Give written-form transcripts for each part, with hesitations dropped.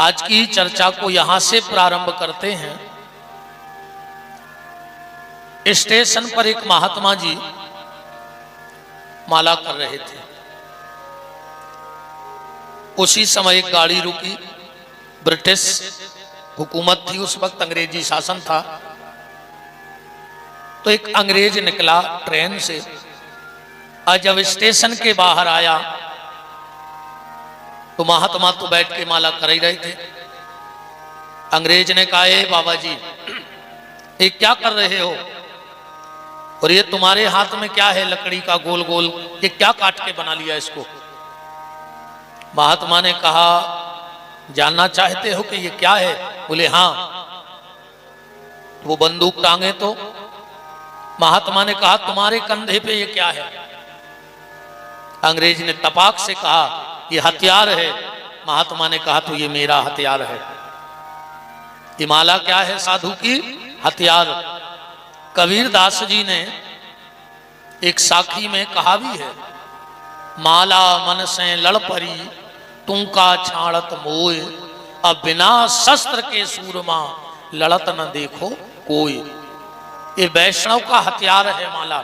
आज की चर्चा को यहां से प्रारंभ करते हैं। स्टेशन पर एक महात्मा जी माला कर रहे थे। उसी समय एक गाड़ी रुकी। ब्रिटिश हुकूमत थी उस वक्त, अंग्रेजी शासन था। तो एक अंग्रेज निकला ट्रेन से और जब स्टेशन के बाहर आया तो महात्मा तो बैठ के माला कर ही रहे थे। अंग्रेज ने कहा, ए बाबा जी, ये क्या कर रहे हो? और ये तुम्हारे हाथ में क्या है? लकड़ी का गोल गोल, ये क्या काट के बना लिया इसको? महात्मा ने कहा, जानना चाहते हो कि ये क्या है? बोले हाँ। वो बंदूक टांगे तो महात्मा ने कहा, तुम्हारे कंधे पे ये क्या है? अंग्रेज ने तपाक से कहा, ये हथियार है। महात्मा ने कहा, तो ये मेरा हथियार है। ये माला क्या है? साधु की हथियार। कबीर दास जी ने एक साखी में कहा भी है, माला मन से लड़ परी तू का छाड़त मोय, अब बिना शस्त्र के सूरमा लड़त न देखो कोई। ये वैष्णव का हथियार है माला।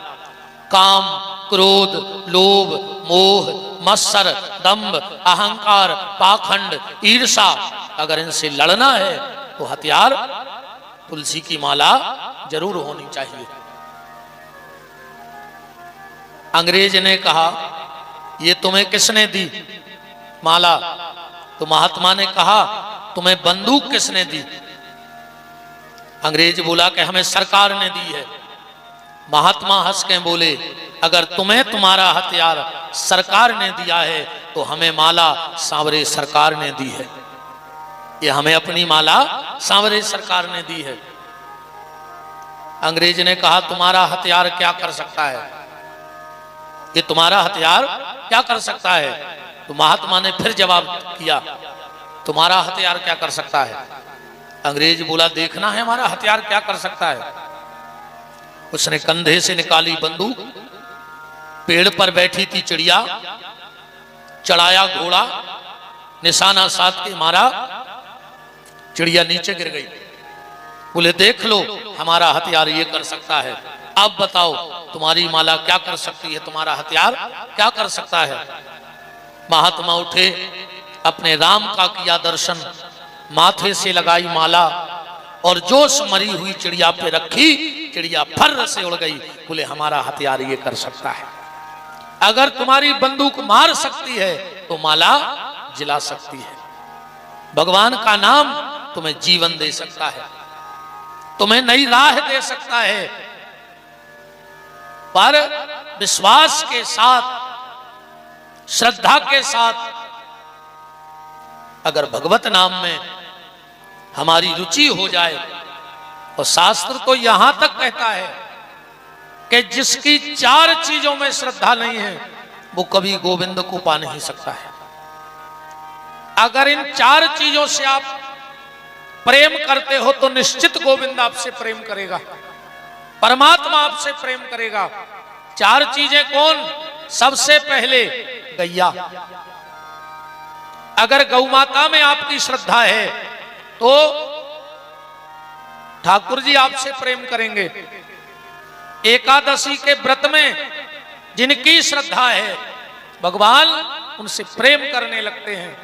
काम, क्रोध, लोभ, मोह, मत्सर, दंभ, अहंकार, पाखंड, ईर्षा, अगर इनसे लड़ना है तो हथियार तुलसी की माला जरूर होनी चाहिए। अंग्रेज ने कहा, ये तुम्हें किसने दी माला? तो महात्मा ने कहा, तुम्हें बंदूक किसने दी? अंग्रेज बोला कि हमें सरकार ने दी है। महात्मा हंस के बोले, अगर तुम्हें तुम्हारा हथियार सरकार ने दिया है तो हमें माला सांवरे सरकार ने दी है। ये हमें अपनी माला सांवरे सरकार ने दी है। अंग्रेज ने कहा, तुम्हारा हथियार क्या कर सकता है? ये तुम्हारा हथियार क्या कर सकता है? तो महात्मा ने फिर जवाब किया, तुम्हारा हथियार क्या कर सकता है? अंग्रेज बोला, देखना है हमारा हथियार क्या कर सकता है। उसने कंधे से निकाली बंदूक, पेड़ पर बैठी थी चिड़िया, चढ़ाया घोड़ा, निशाना साध के मारा, चिड़िया नीचे गिर गई। बोले, देख लो हमारा हथियार ये कर सकता है। अब बताओ तुम्हारी माला क्या कर सकती है? तुम्हारा हथियार क्या कर सकता है? महात्मा उठे, अपने राम का किया दर्शन, माथे से लगाई माला और जोश मरी हुई चिड़िया पे रखी। चिड़िया फर्र से उड़ गई। बोले, हमारा हथियार ये कर सकता है। अगर तुम्हारी बंदूक मार सकती है तो माला जिला सकती है। भगवान का नाम तुम्हें जीवन दे सकता है, तुम्हें नई राह दे सकता है। पर विश्वास के साथ, श्रद्धा के साथ अगर भगवत नाम में हमारी रुचि हो जाए, और शास्त्र तो यहां तक कहता है कि जिसकी 4 चीजों में श्रद्धा नहीं है वो कभी गोविंद को पा नहीं सकता है। अगर इन 4 चीजों से आप प्रेम करते हो तो निश्चित गोविंद आपसे प्रेम करेगा, परमात्मा आपसे प्रेम करेगा। 4 चीजें कौन? सबसे पहले गैया। अगर गौ माता में आपकी श्रद्धा है तो ठाकुर जी आपसे प्रेम करेंगे। एकादशी के व्रत में जिनकी श्रद्धा है भगवान उनसे प्रेम करने लगते हैं।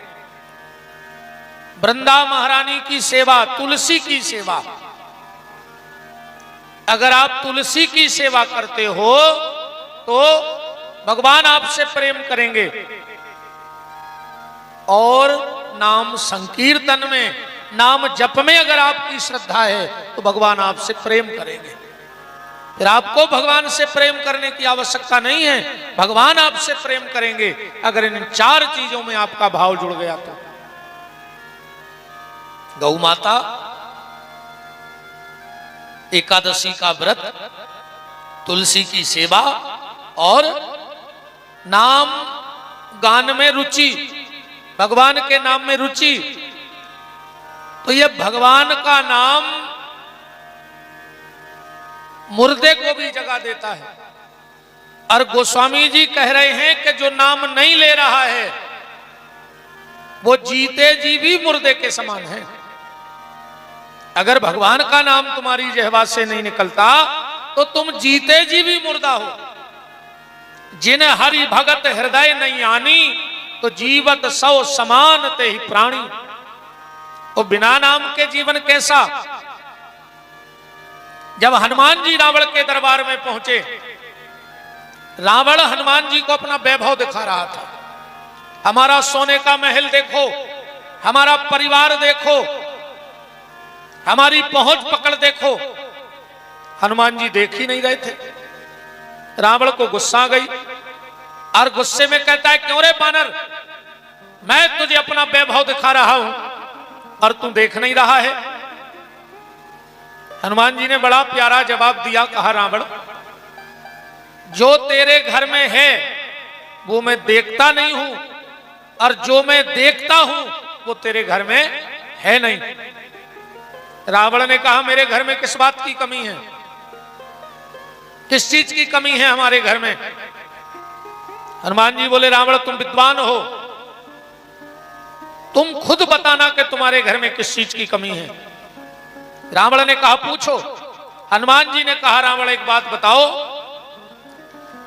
वृंदा महारानी की सेवा, तुलसी की सेवा, अगर आप तुलसी की सेवा करते हो तो भगवान आपसे प्रेम करेंगे। और नाम संकीर्तन में, नाम जप में अगर आपकी श्रद्धा है तो भगवान आपसे प्रेम करेंगे। फिर आपको भगवान से प्रेम करने की आवश्यकता नहीं है, भगवान आपसे प्रेम करेंगे अगर इन 4 चीजों में आपका भाव जुड़ गया तो। गौ माता, एकादशी का व्रत, तुलसी की सेवा और नाम गान में रुचि, भगवान के नाम में रुचि। तो ये भगवान का नाम मुर्दे को भी जगा देता है। और गोस्वामी जी कह रहे हैं कि जो नाम नहीं ले रहा है वो जीते जी भी मुर्दे के समान है। अगर भगवान का नाम तुम्हारी जिह्वा से नहीं निकलता तो तुम जीते जी भी मुर्दा हो। जिन हरि भगत हृदय नहीं आनी तो जीवत सौ समान ते ही प्राणी। तो बिना नाम के जीवन कैसा। जब हनुमान जी रावण के दरबार में पहुंचे, रावण हनुमान जी को अपना वैभव दिखा रहा था। हमारा सोने का महल देखो, हमारा परिवार देखो, हमारी पहुंच पकड़ देखो। हनुमान जी देख ही नहीं रहे थे। रावण को गुस्सा आ गई और गुस्से में कहता है, क्यों रे बानर, मैं तुझे अपना वैभव दिखा रहा हूं और तू देख नहीं रहा है। हनुमान जी ने बड़ा प्यारा जवाब दिया। कहा, रावण, जो तेरे घर में है वो मैं देखता नहीं हूं और जो मैं देखता हूं वो तेरे घर में है नहीं। रावण ने कहा, मेरे घर में किस बात की कमी है, किस चीज की कमी है हमारे घर में। हनुमान जी बोले, रावण तुम विद्वान हो, तुम खुद बताना कि तुम्हारे घर में किस चीज की कमी है। रावण ने कहा, पूछो। हनुमान जी ने कहा, रावण एक बात बताओ,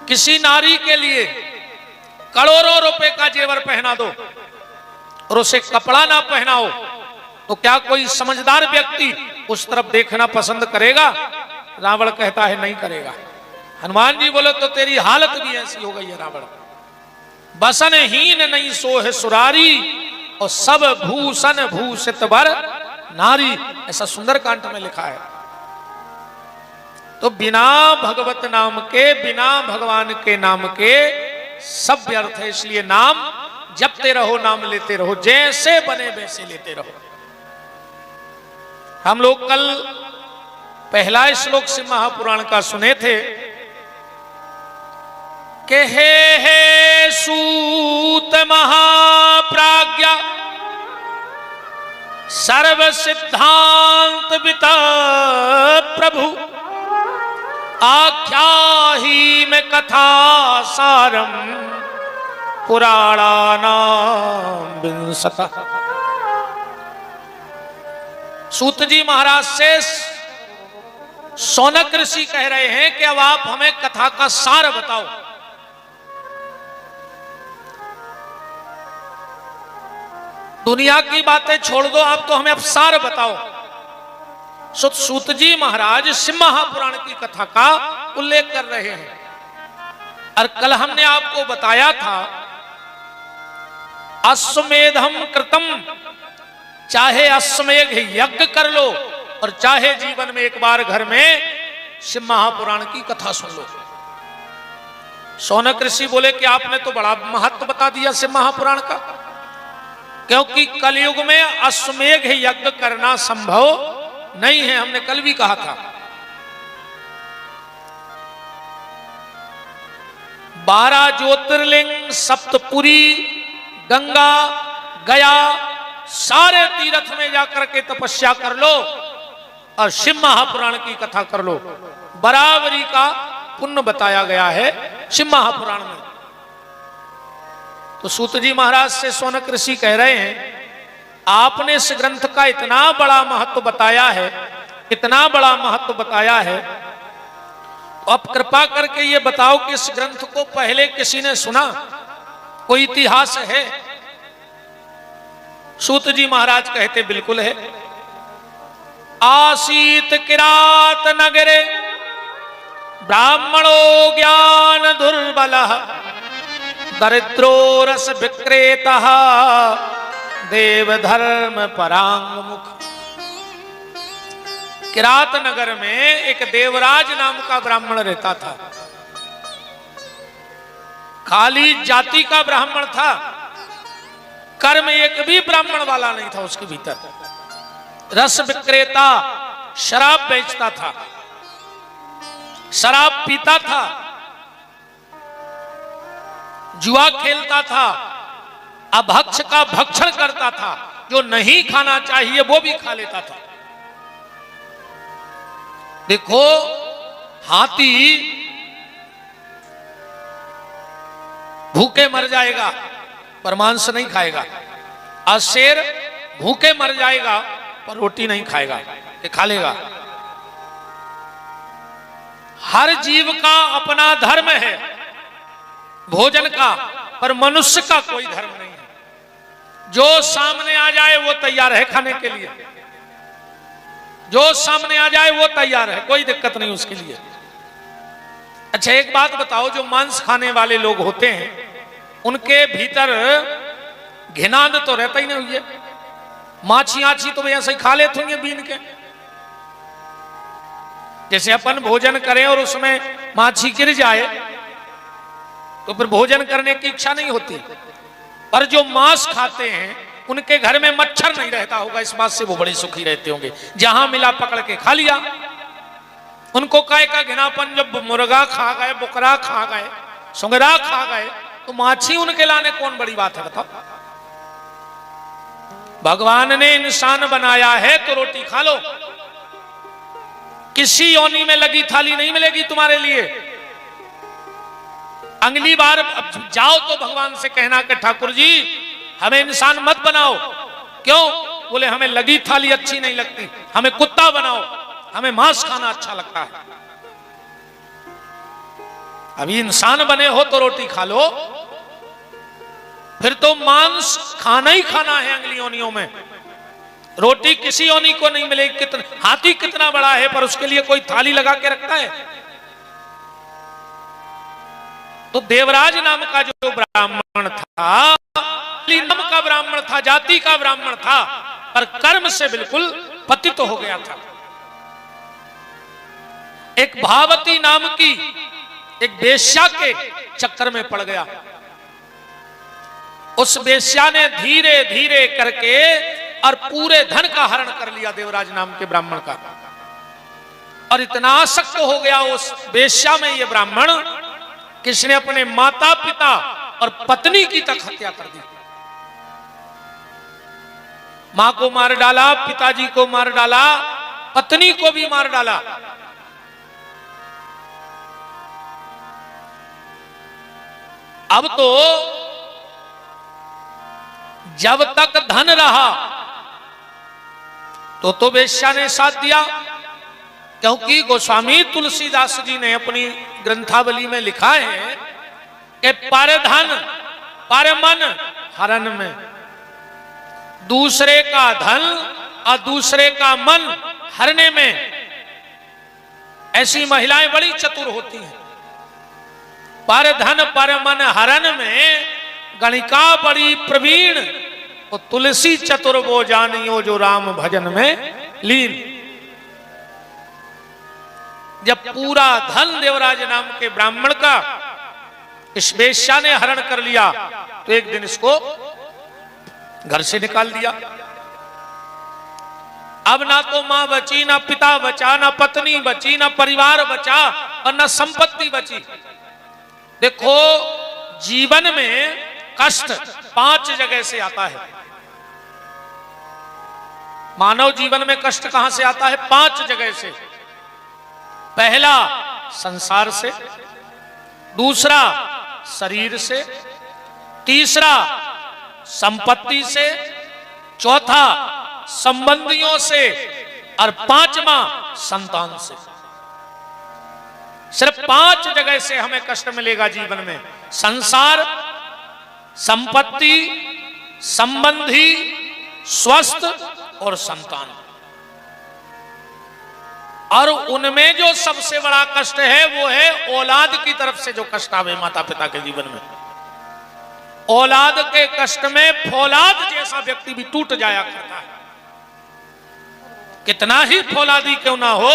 किसी नारी के लिए करोड़ों रुपए का जेवर पहना दो और उसे कपड़ा ना पहनाओ तो क्या कोई समझदार व्यक्ति उस तरफ देखना पसंद करेगा। रावण कहता है, नहीं करेगा। हनुमान जी बोले, तो तेरी हालत भी ऐसी हो गई है रावण। बसनहीन नहीं सोह सुरारी और सब भूषण भूषित वर नारी, ऐसा सुंदरकांड में लिखा है। तो बिना भगवत नाम के, बिना भगवान के नाम के सब व्यर्थ है। इसलिए नाम जपते रहो, नाम लेते रहो, जैसे बने वैसे लेते रहो। हम लोग कल पहला श्लोक से महापुराण का सुने थे कि हे सूत महाप्राज्ञा सर्व सिद्धांत विता प्रभु आख्याही में कथा सारम पुराणानाम विंशता। सूत जी महाराज से सौनक ऋषि कह रहे हैं कि अब आप हमें कथा का सार बताओ। दुनिया की बातें छोड़ दो, आप तो हमें अब सार बताओ। सूत जी महाराज शिव महापुराण की कथा का उल्लेख कर रहे हैं। और कल हमने आपको बताया था, अश्वमेधम कृतम, चाहे अश्वमेध यज्ञ कर लो और चाहे जीवन में एक बार घर में शिव महापुराण की कथा सुन लो। सौनक ऋषि बोले कि आपने तो बड़ा महत्व बता दिया शिव महापुराण का, क्योंकि कलयुग में अश्वमेध यज्ञ करना संभव नहीं है। हमने कल भी कहा था 12 ज्योतिर्लिंग, सप्तपुरी, गंगा, गया, सारे तीर्थ में जाकर के तपस्या कर लो और शिव महापुराण की कथा कर लो। बराबरी का पुण्य बताया गया है शिव महापुराण में। तो सूत जी महाराज से सौनक ऋषि कह रहे हैं, आपने इस ग्रंथ का इतना बड़ा महत्व बताया है, इतना बड़ा महत्व बताया है, तो अब कृपा करके ये बताओ कि इस ग्रंथ को पहले किसी ने सुना, कोई इतिहास है। सूत जी महाराज कहते, बिल्कुल है। आसीत किरात नगरे ब्राह्मणो ज्ञान दुर्बलः दरिद्रो रस विक्रेतः देवधर्म परांगमुख। किरात नगर में एक देवराज नाम का ब्राह्मण रहता था। खाली जाति का ब्राह्मण था, कर्म एक भी ब्राह्मण वाला नहीं था उसके भीतर। रस विक्रेता, शराब बेचता था, शराब पीता था, जुआ खेलता था, अभक्ष का भक्षण करता था, जो नहीं खाना चाहिए वो भी खा लेता था। देखो, हाथी भूखे मर जाएगा पर मांस नहीं खाएगा, और शेर भूखे मर जाएगा पर रोटी नहीं खाएगा, ये खा लेगा। हर जीव का अपना धर्म है भोजन का, पर मनुष्य का कोई धर्म नहीं है। जो सामने आ जाए वो तैयार है खाने के लिए, जो सामने आ जाए वो तैयार है, कोई दिक्कत नहीं उसके लिए। अच्छा एक बात बताओ, जो मांस खाने वाले लोग होते हैं उनके भीतर घिनाद तो रहता ही नहीं है। माछी आछी तो ऐसे ही खा लेते होंगे बीन के। जैसे अपन भोजन करें और उसमें माछी गिर जाए तो फिर भोजन करने की इच्छा नहीं होती। पर जो मांस खाते हैं उनके घर में मच्छर नहीं रहता होगा, इस बात से वो बड़े सुखी रहते होंगे। जहां मिला पकड़ के खा लिया। उनको काय का घिनापन, जब मुर्गा खा गए, बुकरा खा गए, सुंगरा खा गए, तो माछी उनके लाने कौन बड़ी बात है बताओ। भगवान ने इंसान बनाया है तो रोटी खा लो। किसी योनि में लगी थाली नहीं मिलेगी तुम्हारे लिए। अगली बार जाओ तो भगवान से कहना कि ठाकुर जी हमें इंसान मत बनाओ। क्यों? बोले हमें लगी थाली अच्छी नहीं लगती, हमें कुत्ता बनाओ, हमें मांस खाना अच्छा लगता है। अभी इंसान बने हो तो रोटी खा लो, फिर तो मांस खाना ही खाना है अगली योनियों में। रोटी किसी योनि को नहीं मिलेगी। कितना हाथी कितना बड़ा है पर उसके लिए कोई थाली लगा के रखता है। तो देवराज नाम का जो ब्राह्मण था, नाम का ब्राह्मण था, जाति का ब्राह्मण था, पर कर्म से बिल्कुल पतित हो गया था। एक भावती नाम की एक वेश्या के चक्कर में पड़ गया। उस वेश्या ने धीरे धीरे करके और पूरे धन का हरण कर लिया देवराज नाम के ब्राह्मण का। और इतना आसक्त हो गया उस वेश्या में ये ब्राह्मण, किसने अपने माता पिता और पत्नी की तक हत्या कर दी। मां को मार डाला, पिताजी को मार डाला, पत्नी को भी मार डाला। अब तो जब तक धन रहा तो वेश्या ने साथ दिया, क्योंकि गोस्वामी तुलसीदास जी ने अपनी ग्रंथावली में लिखा है कि पर धन पर मन हरण में, दूसरे का धन और दूसरे का मन हरने में ऐसी महिलाएं बड़ी चतुर होती हैं। पर धन पर मन हरण में गणिका बड़ी प्रवीण, और तुलसी चतुर वो जानियो जो राम भजन में लीन। जब पूरा धन देवराज नाम के ब्राह्मण का इस वेश्या ने हरण कर लिया तो एक दिन इसको घर से निकाल दिया। अब ना तो मां बची, ना पिता बचा, ना पत्नी बची, ना परिवार बचा और ना संपत्ति बची। देखो जीवन में कष्ट 5 जगह से आता है। मानव जीवन में कष्ट कहां से आता है? 5 जगह से। पहला संसार से, दूसरा शरीर से, तीसरा संपत्ति से, चौथा संबंधियों से और 5वां संतान से। सिर्फ 5 जगह से हमें कष्ट मिलेगा जीवन में। संसार, संपत्ति, संबंधी, स्वस्थ और संतान। और उनमें जो सबसे बड़ा कष्ट है वो है औलाद की तरफ से जो कष्ट आवे माता पिता के जीवन में। औलाद के कष्ट में फौलाद जैसा व्यक्ति भी टूट जाया करता है। कितना ही फौलादी क्यों ना हो,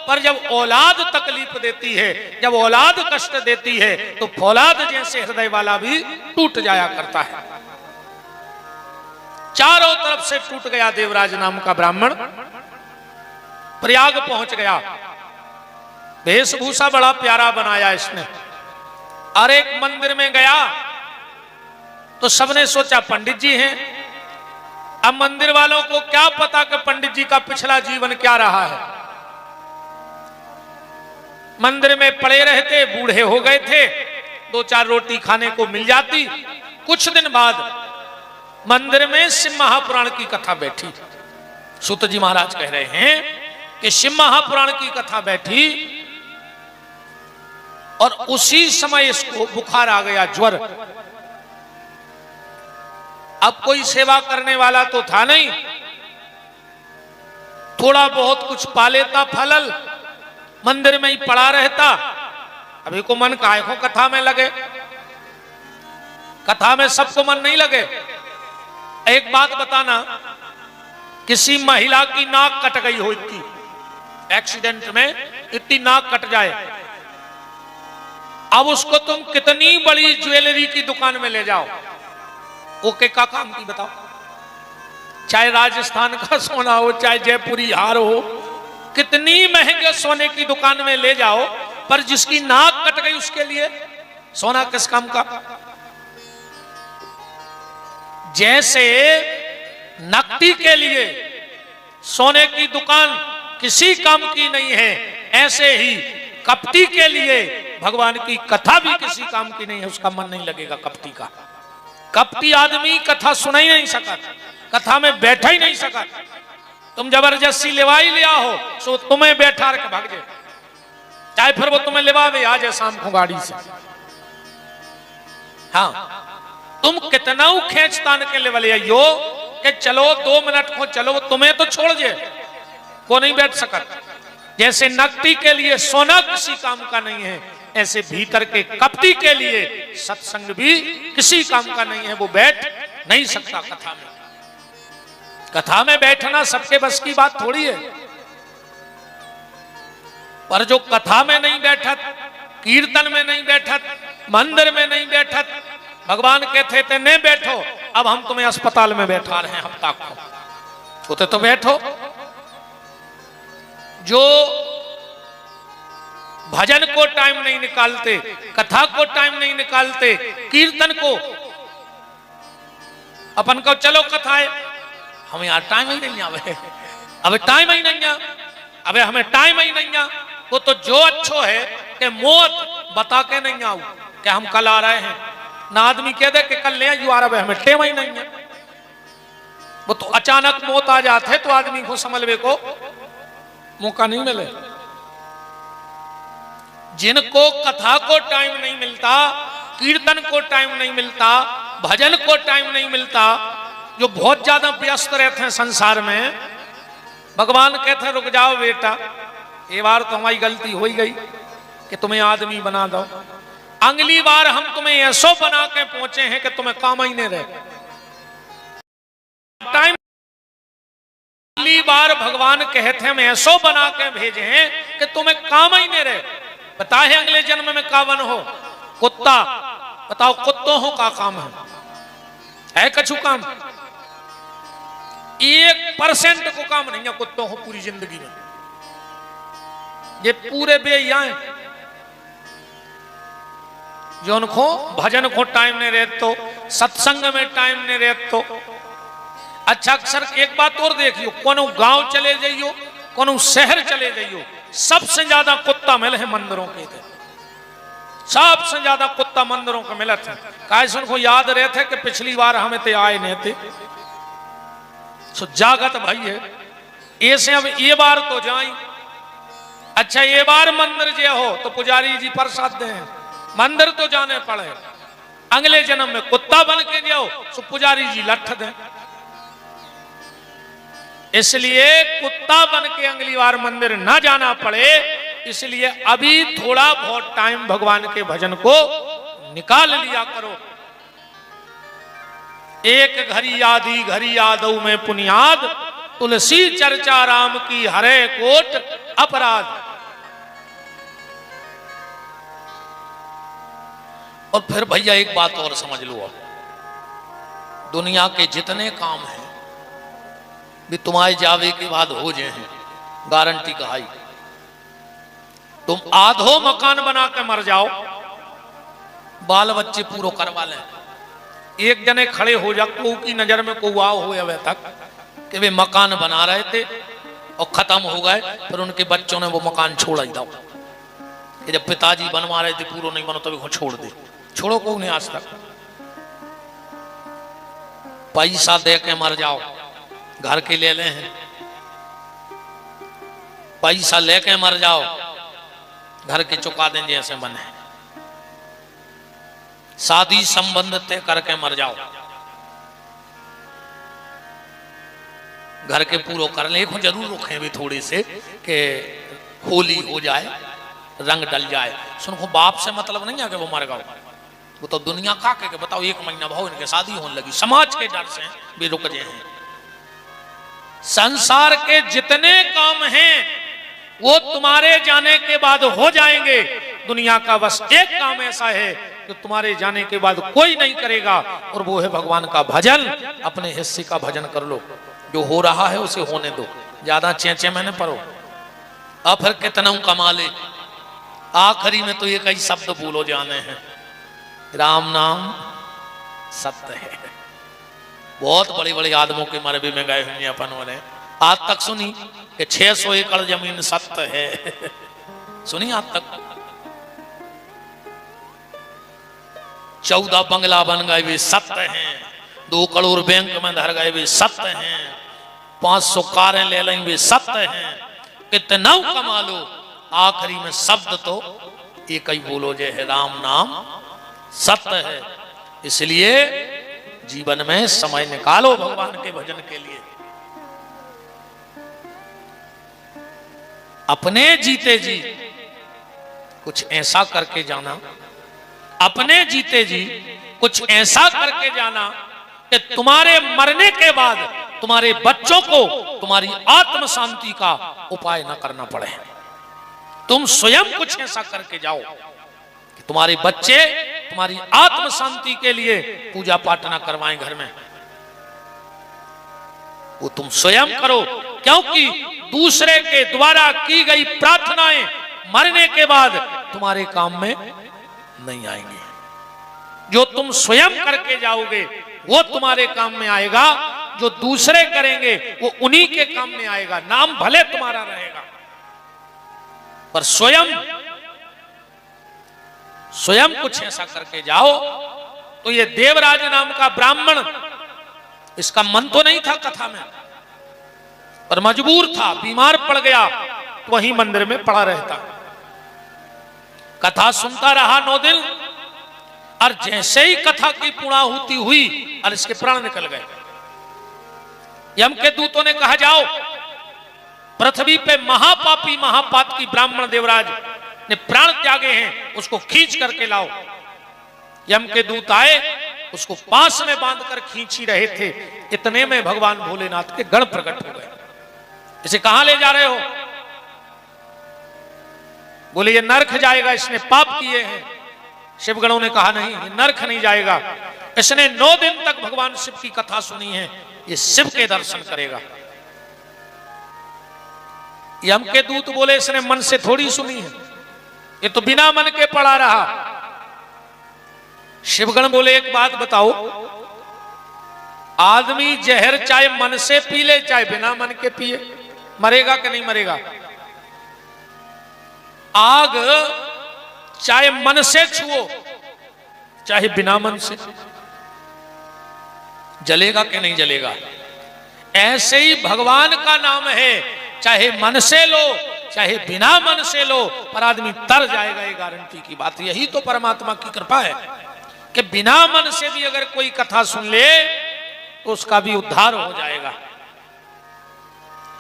पर जब औलाद तकलीफ देती है, जब औलाद कष्ट देती है, तो फौलाद जैसे हृदय वाला भी टूट जाया करता है। चारों तरफ से टूट गया देवराज नाम का ब्राह्मण। प्रयाग पहुंच गया। वेशभूषा बड़ा प्यारा बनाया इसने। और एक मंदिर में गया तो सबने सोचा पंडित जी हैं। अब मंदिर वालों को क्या पता कि पंडित जी का पिछला जीवन क्या रहा है। मंदिर में पड़े रहते, बूढ़े हो गए थे, 2-4 रोटी खाने को मिल जाती। कुछ दिन बाद मंदिर में शिव महापुराण की कथा बैठी। सूत जी महाराज कह रहे हैं कि शिव महापुराण की कथा बैठी और उसी समय इसको बुखार आ गया, ज्वर। अब कोई सेवा करने वाला तो था नहीं, थोड़ा बहुत कुछ पा लेता फलल, मंदिर में ही पड़ा रहता। अभी को मन काहे को कथा में लगे, कथा में सबको मन नहीं लगे। एक बात बताना, किसी महिला की नाक कट गई हो, इतनी एक्सीडेंट में इतनी नाक कट जाए, अब उसको तुम कितनी बड़ी ज्वेलरी की दुकान में ले जाओ, ओके का काम की बताओ। चाहे राजस्थान का सोना हो, चाहे जयपुरी हार हो, कितनी महंगे सोने की दुकान में ले जाओ, पर जिसकी नाक कट गई उसके लिए सोना किस काम का। जैसे नकदी के लिए सोने की दुकान किसी काम की नहीं है, ऐसे ही कपटी के लिए भगवान की कथा भी किसी काम की नहीं है, उसका मन नहीं लगेगा कपटी का। कपटी आदमी कथा सुना ही नहीं सका, कथा में बैठा ही नहीं सका। तुम जबरदस्ती लेवाई लिया हो सो तुम्हें बैठा रख भाग जाए, चाहे फिर वो तुम्हें लेवावे आ जाए शाम को गाड़ी से। हाँ, तुम कितना खेचतान के लेवल आइयो कि चलो 2 मिनट को चलो, तुम्हें तो छोड़ दे, को नहीं बैठ सकता। जैसे नकदी के लिए सोना किसी काम का नहीं है, ऐसे भीतर के कपटी के लिए सत्संग भी किसी काम का नहीं है, वो बैठ नहीं सकता कथा में। कथा में बैठना सबके बस की बात थोड़ी है, पर जो कथा में नहीं बैठत, कीर्तन में नहीं बैठत, मंदिर में नहीं बैठत, भगवान कहते थे नहीं बैठो, अब हम तुम्हें अस्पताल में बैठा रहे हैं हफ्ता को, होते तो बैठो। जो भजन को टाइम नहीं निकालते, कथा को टाइम नहीं निकालते, कीर्तन को अपन को चलो कथा है, हमें यार टाइम ही नहीं आवे, अबे टाइम ही नहीं आ, अबे हमें टाइम ही नहीं आ। वो तो जो अच्छो है कि मौत बता के नहीं आऊ कि हम कल आ रहे हैं, ना आदमी कह दे कि कल ले आयु आ रहा, हमें टेम ही नहीं है। वो तो अचानक मौत आ जाते तो आदमी को समझवे को मौका नहीं मिले। जिनको कथा को टाइम नहीं मिलता, कीर्तन को टाइम नहीं मिलता, भजन को टाइम नहीं मिलता, जो बहुत ज्यादा व्यस्त रहते हैं संसार में, भगवान कहते हैं रुक जाओ बेटा, ये बार तो हमारी गलती हो ही गई कि तुम्हें आदमी बना दो, अगली बार हम तुम्हें ऐसो बना के पहुंचे हैं कि तुम्हें काम ही नहीं रहे। टाइम अगली बार भगवान कहते हैं हम ऐसो बना के भेजे हैं कि तुम्हें काम ही नहीं रहे। बताए अगले जन्म में कावन हो, कुत्ता, बताओ कुत्तों हो का काम है कछु काम? 1% को काम नहीं है कुत्तों हो पूरी जिंदगी में, ये पूरे बेहिया हैं। जो उनको भजन को टाइम नहीं रहते तो, सत्संग में टाइम नहीं रहते तो। अच्छा अक्सर एक बात और देखियो, कोनो गांव चले जाइयो, कोनो शहर चले जाइयो, सबसे ज्यादा कुत्ता मिले हैं मंदिरों के थे, सबसे ज्यादा कुत्ता मंदिरों के मिले थे। कायसन को याद रहते कि पिछली बार हमें ते आए नहीं थे, सो जागत भाई है ऐसे अब ये बार तो जाई। अच्छा ये बार मंदिर जे हो तो पुजारी जी प्रसाद दे, मंदिर तो जाने पड़े, अगले जन्म में कुत्ता बन के जाओ तो पुजारी जी लठ दे। इसलिए कुत्ता बन के अगली बार मंदिर ना जाना पड़े, इसलिए अभी थोड़ा बहुत टाइम भगवान के भजन को निकाल लिया करो। एक घड़ी आधी घड़ी यादव में पुनियाद, तुलसी चर्चा राम की हरे कोट अपराध। और फिर भैया एक बात और समझ लो, दुनिया के जितने काम हैं भी तुम्हारे जावे के बाद हो जाए हैं, गारंटी कहाई। तुम आधो मकान बना के मर जाओ, बाल बच्चे पूरा करवा लें, एक जने खड़े हो जा को की नजर में को आओ हो अभी तक कि वे मकान बना रहे थे और खत्म हो गए, फिर उनके बच्चों ने वो मकान छोड़ ही दो कि जब पिताजी बनवा रहे थे पूरा नहीं बनो तभी तो छोड़ दे, छोड़ो को नहीं आज तक। पैसा दे के मर जाओ, घर के ले ले हैं, पैसा लेके मर जाओ, घर के चुका दें जैसे बने, शादी संबंध तय करके मर जाओ, घर के पूरो कर ले, जरूर रुके भी थोड़ी से कि होली हो जाए, रंग डल जाए। सुनो, बाप से मतलब नहीं है कि वो मर गए, वो तो दुनिया का के बताओ 1 महीना भाव इनके शादी होने लगी, समाज के डर से भी रुक गए हैं। संसार के जितने काम हैं वो तुम्हारे जाने के बाद हो जाएंगे, दुनिया का बस एक काम ऐसा है कि तुम्हारे जाने के बाद कोई नहीं करेगा, और वो है भगवान का भजन। अपने हिस्से का भजन कर लो, जो हो रहा है उसे होने दो, ज्यादा चेंचे मैंने पढ़ो, अब फिर कितना कमा ले। आखिरी में तो ये कई शब्द बोलो जाने हैं, राम नाम सत्य है। बहुत बड़े बड़े आदमों के मरबे में गए हुए अपन वाले, आज तक सुनी कि 600 एकड़ जमीन सत्य है, सुनी आज तक? 14 बंगला बन गए भी सत्य हैं, 2 करोड़ बैंक में धर गए भी सत्य हैं, 500 कारें ले लें भी सत्य हैं, कितना कमा लो, आखिरी में शब्द तो एक ही बोलो जे है, राम नाम सत्य है। इसलिए जीवन में समय निकालो भगवान के भजन के लिए। अपने जीते जी कुछ ऐसा करके जाना, अपने जीते जी कुछ ऐसा करके जाना कि तुम्हारे मरने के बाद तुम्हारे बच्चों को तुम्हारी आत्म शांति का उपाय न करना पड़े। तुम स्वयं कुछ ऐसा करके जाओ कि तुम्हारे बच्चे तुम्हारी आत्म शांति के लिए पूजा पाठ ना करवाएं घर में, वो तुम स्वयं करो, क्योंकि दूसरे के द्वारा की गई प्रार्थनाएं मरने के बाद तुम्हारे काम में नहीं आएंगी। जो तुम स्वयं करके जाओगे वो तुम्हारे काम में आएगा, जो दूसरे करेंगे वो उन्हीं के काम में आएगा। नाम भले तुम्हारा रहेगा पर स्वयं कुछ ऐसा करके जाओ। तो ये देवराज नाम का ब्राह्मण, इसका मन तो नहीं था कथा में, पर मजबूर था, बीमार पड़ गया तो वहीं मंदिर में पड़ा रहता, कथा सुनता रहा 9 दिन, और जैसे ही कथा की पूर्णाहुति हुई और इसके प्राण निकल गए। यम के दूतों ने कहा, जाओ पृथ्वी पे महापापी महापातकी ब्राह्मण देवराज ने प्राण त्यागे हैं, उसको खींच करके लाओ। यम के दूत आए, उसको पास में बांधकर खींच ही रहे थे, इतने में भगवान भोलेनाथ के गण प्रकट हो गए। इसे कहां ले जा रहे हो? बोले ये नरक जाएगा, इसने पाप किए हैं। शिवगणों ने कहा नहीं, ये नरक नहीं जाएगा, इसने 9 दिन तक भगवान शिव की कथा सुनी है, ये शिव के दर्शन करेगा। यम के दूत बोले इसने मन से थोड़ी सुनी है, ये तो बिना मन के पड़ा रहा। शिवगण बोले एक बात बताओ, आदमी जहर चाहे मन से पी ले चाहे बिना मन के पिए, मरेगा कि नहीं मरेगा? आग चाहे मन से छुओ चाहे बिना मन से, जलेगा कि नहीं जलेगा? ऐसे ही भगवान का नाम है, चाहे मन से लो चाहे बिना मन से लो, पर आदमी तर जाएगा, ये गारंटी की बात। यही तो परमात्मा की कृपा है कि बिना मन से भी अगर कोई कथा सुन ले तो उसका भी उद्धार हो जाएगा।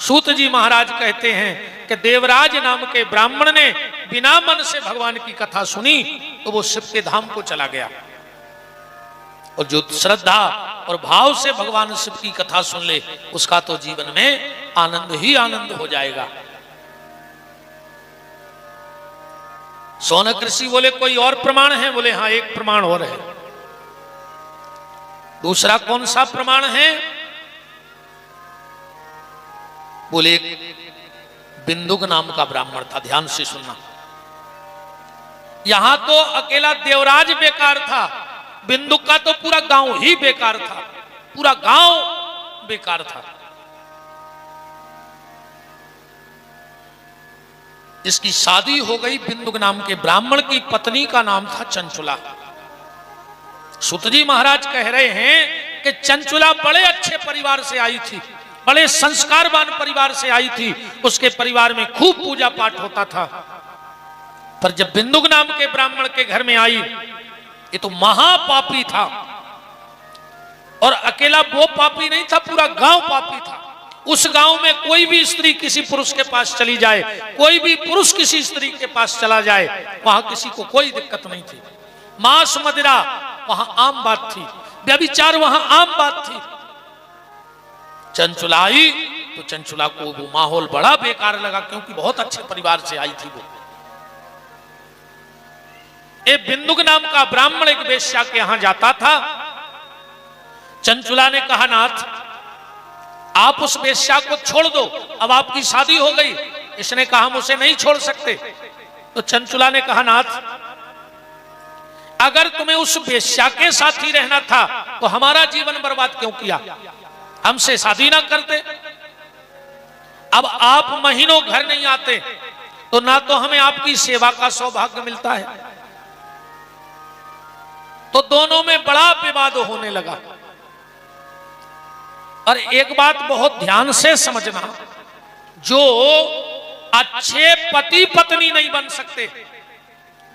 सूत जी महाराज कहते हैं कि देवराज नाम के ब्राह्मण ने बिना मन से भगवान की कथा सुनी तो वो शिव के धाम को चला गया, और जो श्रद्धा और भाव से भगवान शिव की कथा सुन ले उसका तो जीवन में आनंद ही आनंद हो जाएगा। सोनक ऋषि बोले कोई और प्रमाण है? बोले हाँ, एक प्रमाण और है। दूसरा कौन सा प्रमाण है? बोले बिंदुक नाम का ब्राह्मण था, ध्यान से सुनना। यहां तो अकेला देवराज बेकार था, बिंदुक का तो पूरा गांव ही बेकार था, पूरा गांव बेकार था। इसकी शादी हो गई बिंदुक नाम के ब्राह्मण की पत्नी का नाम था चंचुला। सुत जी महाराज कह रहे हैं कि चंचुला बड़े अच्छे परिवार से आई थी, बड़े संस्कारवान परिवार से आई थी, उसके परिवार में खूब पूजा पाठ होता था। पर जब बिंदुक नाम के ब्राह्मण के घर में आई, ये तो महापापी था। और अकेला वो पापी नहीं था, पूरा गांव पापी था। उस गांव में कोई भी स्त्री किसी पुरुष के पास चली जाए, कोई भी पुरुष किसी स्त्री के पास चला जाए, वहां किसी को कोई दिक्कत नहीं थी। मांस मदिरा वहां आम बात थी, व्यभिचार वहां आम बात थी। चंचुला आई तो चंचुला को वो माहौल बड़ा बेकार लगा, क्योंकि बहुत अच्छे परिवार से आई थी वो। एक बिंदुक नाम का ब्राह्मण एक वेश्या के यहां जाता था। चंचुला ने कहा, नाथ आप उस वेश्या को छोड़ दो, अब आपकी शादी हो गई। इसने कहा, हम उसे नहीं छोड़ सकते। तो चंचुला ने कहा, नाथ अगर तुम्हें उस वेश्या के साथ ही रहना था तो हमारा जीवन बर्बाद क्यों किया, हमसे शादी ना करते। अब आप महीनों घर नहीं आते तो ना तो हमें आपकी सेवा का सौभाग्य मिलता है। तो दोनों में बड़ा विवाद होने लगा। और एक बात बहुत ध्यान से समझना, जो अच्छे पति पत्नी नहीं बन सकते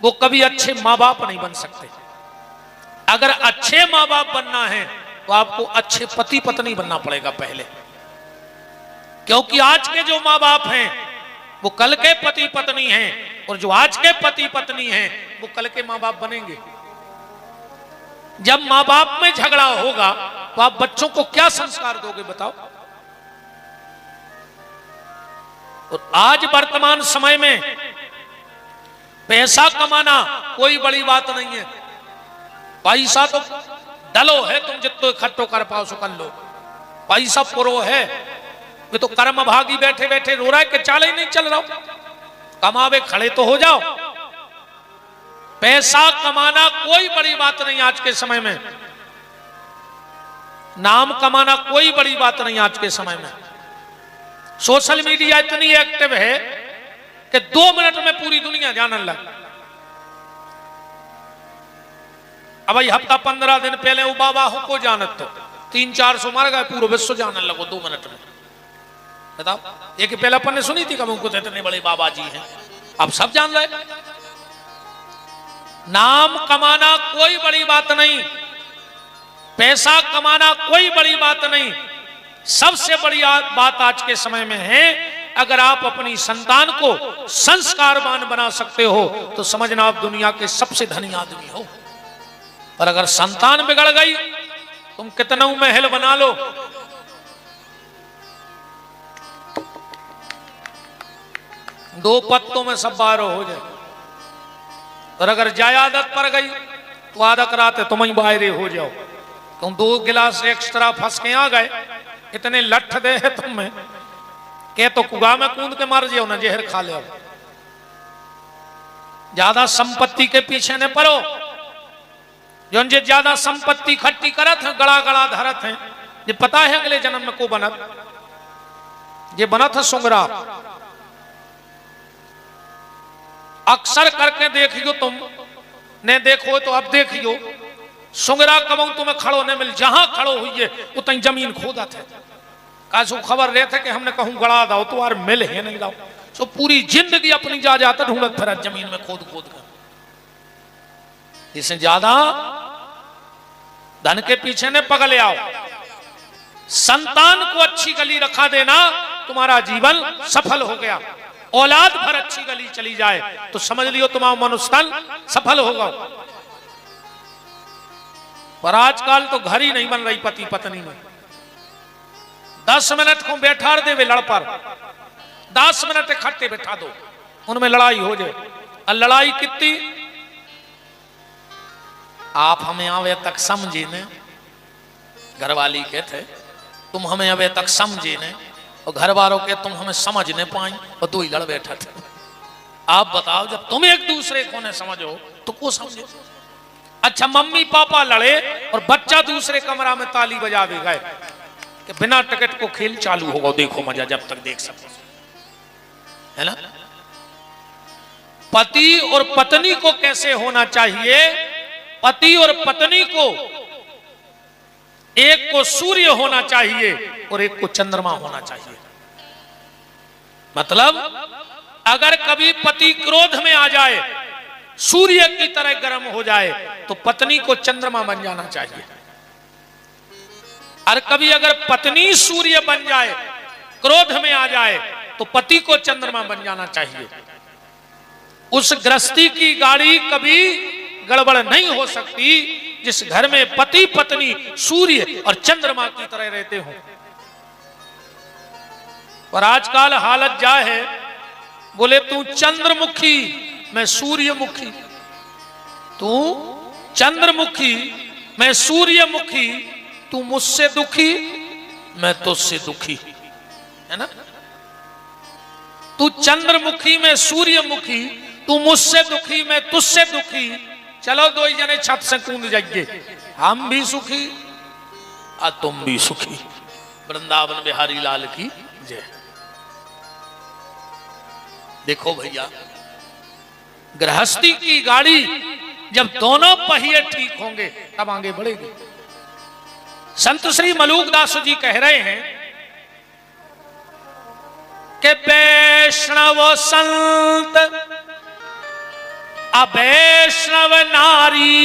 वो कभी अच्छे मां बाप नहीं बन सकते। अगर अच्छे मां बाप बनना है तो आपको अच्छे पति पत्नी बनना पड़ेगा पहले, क्योंकि आज के जो मां बाप हैं वो कल के पति पत्नी हैं, और जो आज के पति पत्नी हैं वो कल के मां बाप बनेंगे। जब मां बाप में झगड़ा होगा तो आप बच्चों को क्या संस्कार दोगे बताओ। और आज वर्तमान समय में पैसा कमाना कोई बड़ी बात नहीं है। पैसा तो डलो है, तुम जितना इकट्ठो कर पाओ सो कर लो। पैसा पुरो है, ये तो कर्म भागी बैठे बैठे रो रहा है कि चाले ही नहीं चल रहा हो। कमावे खड़े तो हो जाओ। पैसा कमाना कोई बड़ी बात नहीं आज के समय में। नाम कमाना कोई बड़ी बात नहीं आज के समय में। सोशल मीडिया इतनी एक्टिव है कि 2 मिनट में पूरी दुनिया जानने लग। अब भाई हफ्ता 15 दिन पहले वो बाबा को जानत तो 300-400 मर गए, पूरा विश्व जानने लगो 2 मिनट में। बताओ, एक पहले अपन ने सुनी थी कब उनको इतने बड़े बाबा जी हैं, अब सब जान रहे। नाम कमाना कोई बड़ी बात नहीं, पैसा कमाना कोई बड़ी बात नहीं। सबसे बड़ी बात आज के समय में है, अगर आप अपनी संतान को संस्कारवान बना सकते हो तो समझना आप दुनिया के सबसे धनी आदमी हो। और अगर संतान बिगड़ गई, तुम कितना महल बना लो, दो पत्तों में सब बारह हो जाए। और अगर जाय आदत पड़ गई तो आदत रात तुम ही बाहरे हो जाओ। तुम 2 गिलास एक्स्ट्रा फंस के आ गए, इतने लठ दे है तुम में के तो कुआ में कूद के मार जाओ ना, जहर खा ले। ज्यादा संपत्ति के पीछे न पड़ो। जो ज्यादा संपत्ति इकट्ठी करत है, गड़ा गड़ा धरत है, ये पता है अगले जन्म में को बनत, ये बनत है सुंगरा। अक्सर करके देखियो, तुम ने देखो तो अब देखियो, सुंगरा कबू तुम्हें खड़ो नहीं मिल, जहां खड़ो हुई है उतनी जमीन खोदत है। कासू खबर रहते कि हमने कहूं गड़ा दाओ तो यार मिल है नहीं लाओ, सो पूरी जिंदगी अपनी जा जाता ढूंढत फिर जमीन में खोद खोद कर। इससे ज्यादा धन के पीछे ने पगले आओ। संतान को अच्छी गली रखा देना, तुम्हारा जीवन सफल हो गया। औलाद भर अच्छी गली चली जाए तो समझ लियो तुम्हारा मनुष्यतन सफल होगा। पर आजकल तो घर ही नहीं बन रही पति पत्नी में। 10 मिनट को बैठा दे वे लड़ पर, 10 मिनट इकट्ठे बैठा दो, उनमें लड़ाई हो जाए। और लड़ाई कितनी, आप हमें अवे तक समझे ने, घरवाली के थे तुम हमें अवे तक समझे ने, और घर वालों के तुम हमें समझ नहीं पाई, और 2 ही लड़ बैठा थे। आप बताओ, जब तुम एक दूसरे को न समझो तो को समझे। अच्छा, मम्मी पापा लड़े और बच्चा दूसरे कमरा में ताली बजावे गए कि बिना टिकट को खेल चालू होगा, देखो मजा जब तक देख सको, है ना। पति और पत्नी को कैसे होना चाहिए, पति और पत्नी को एक को सूर्य होना चाहिए और एक को चंद्रमा होना चाहिए। मतलब अगर कभी पति क्रोध में आ जाए, सूर्य की तरह गर्म हो जाए, तो पत्नी को चंद्रमा बन जाना चाहिए। और कभी अगर पत्नी सूर्य बन जाए, क्रोध में आ जाए, तो पति को चंद्रमा बन जाना चाहिए। उस गृहस्थी की गाड़ी कभी गड़बड़ नहीं हो सकती जिस घर में पति पत्नी सूर्य और चंद्रमा की तरह रहते हो। पर आजकल हालत जा है, बोले तू चंद्रमुखी मैं सूर्यमुखी, तू चंद्रमुखी मैं सूर्यमुखी, तू मुझसे दुखी मैं तुझसे दुखी, है ना। तू चंद्रमुखी मैं सूर्यमुखी, तू मुझसे दुखी मैं तुझसे दुखी, चलो दो जने छत से कूद जाइए, हम भी सुखी और तुम भी सुखी। वृंदावन बिहारी लाल की जय। देखो भैया, गृहस्थी की गाड़ी जब दोनों पहिए ठीक होंगे तब आगे बढ़ेगी। संत श्री मलूकदास जी कह रहे हैं कि वैष्णव संत अवैष्णव नारी,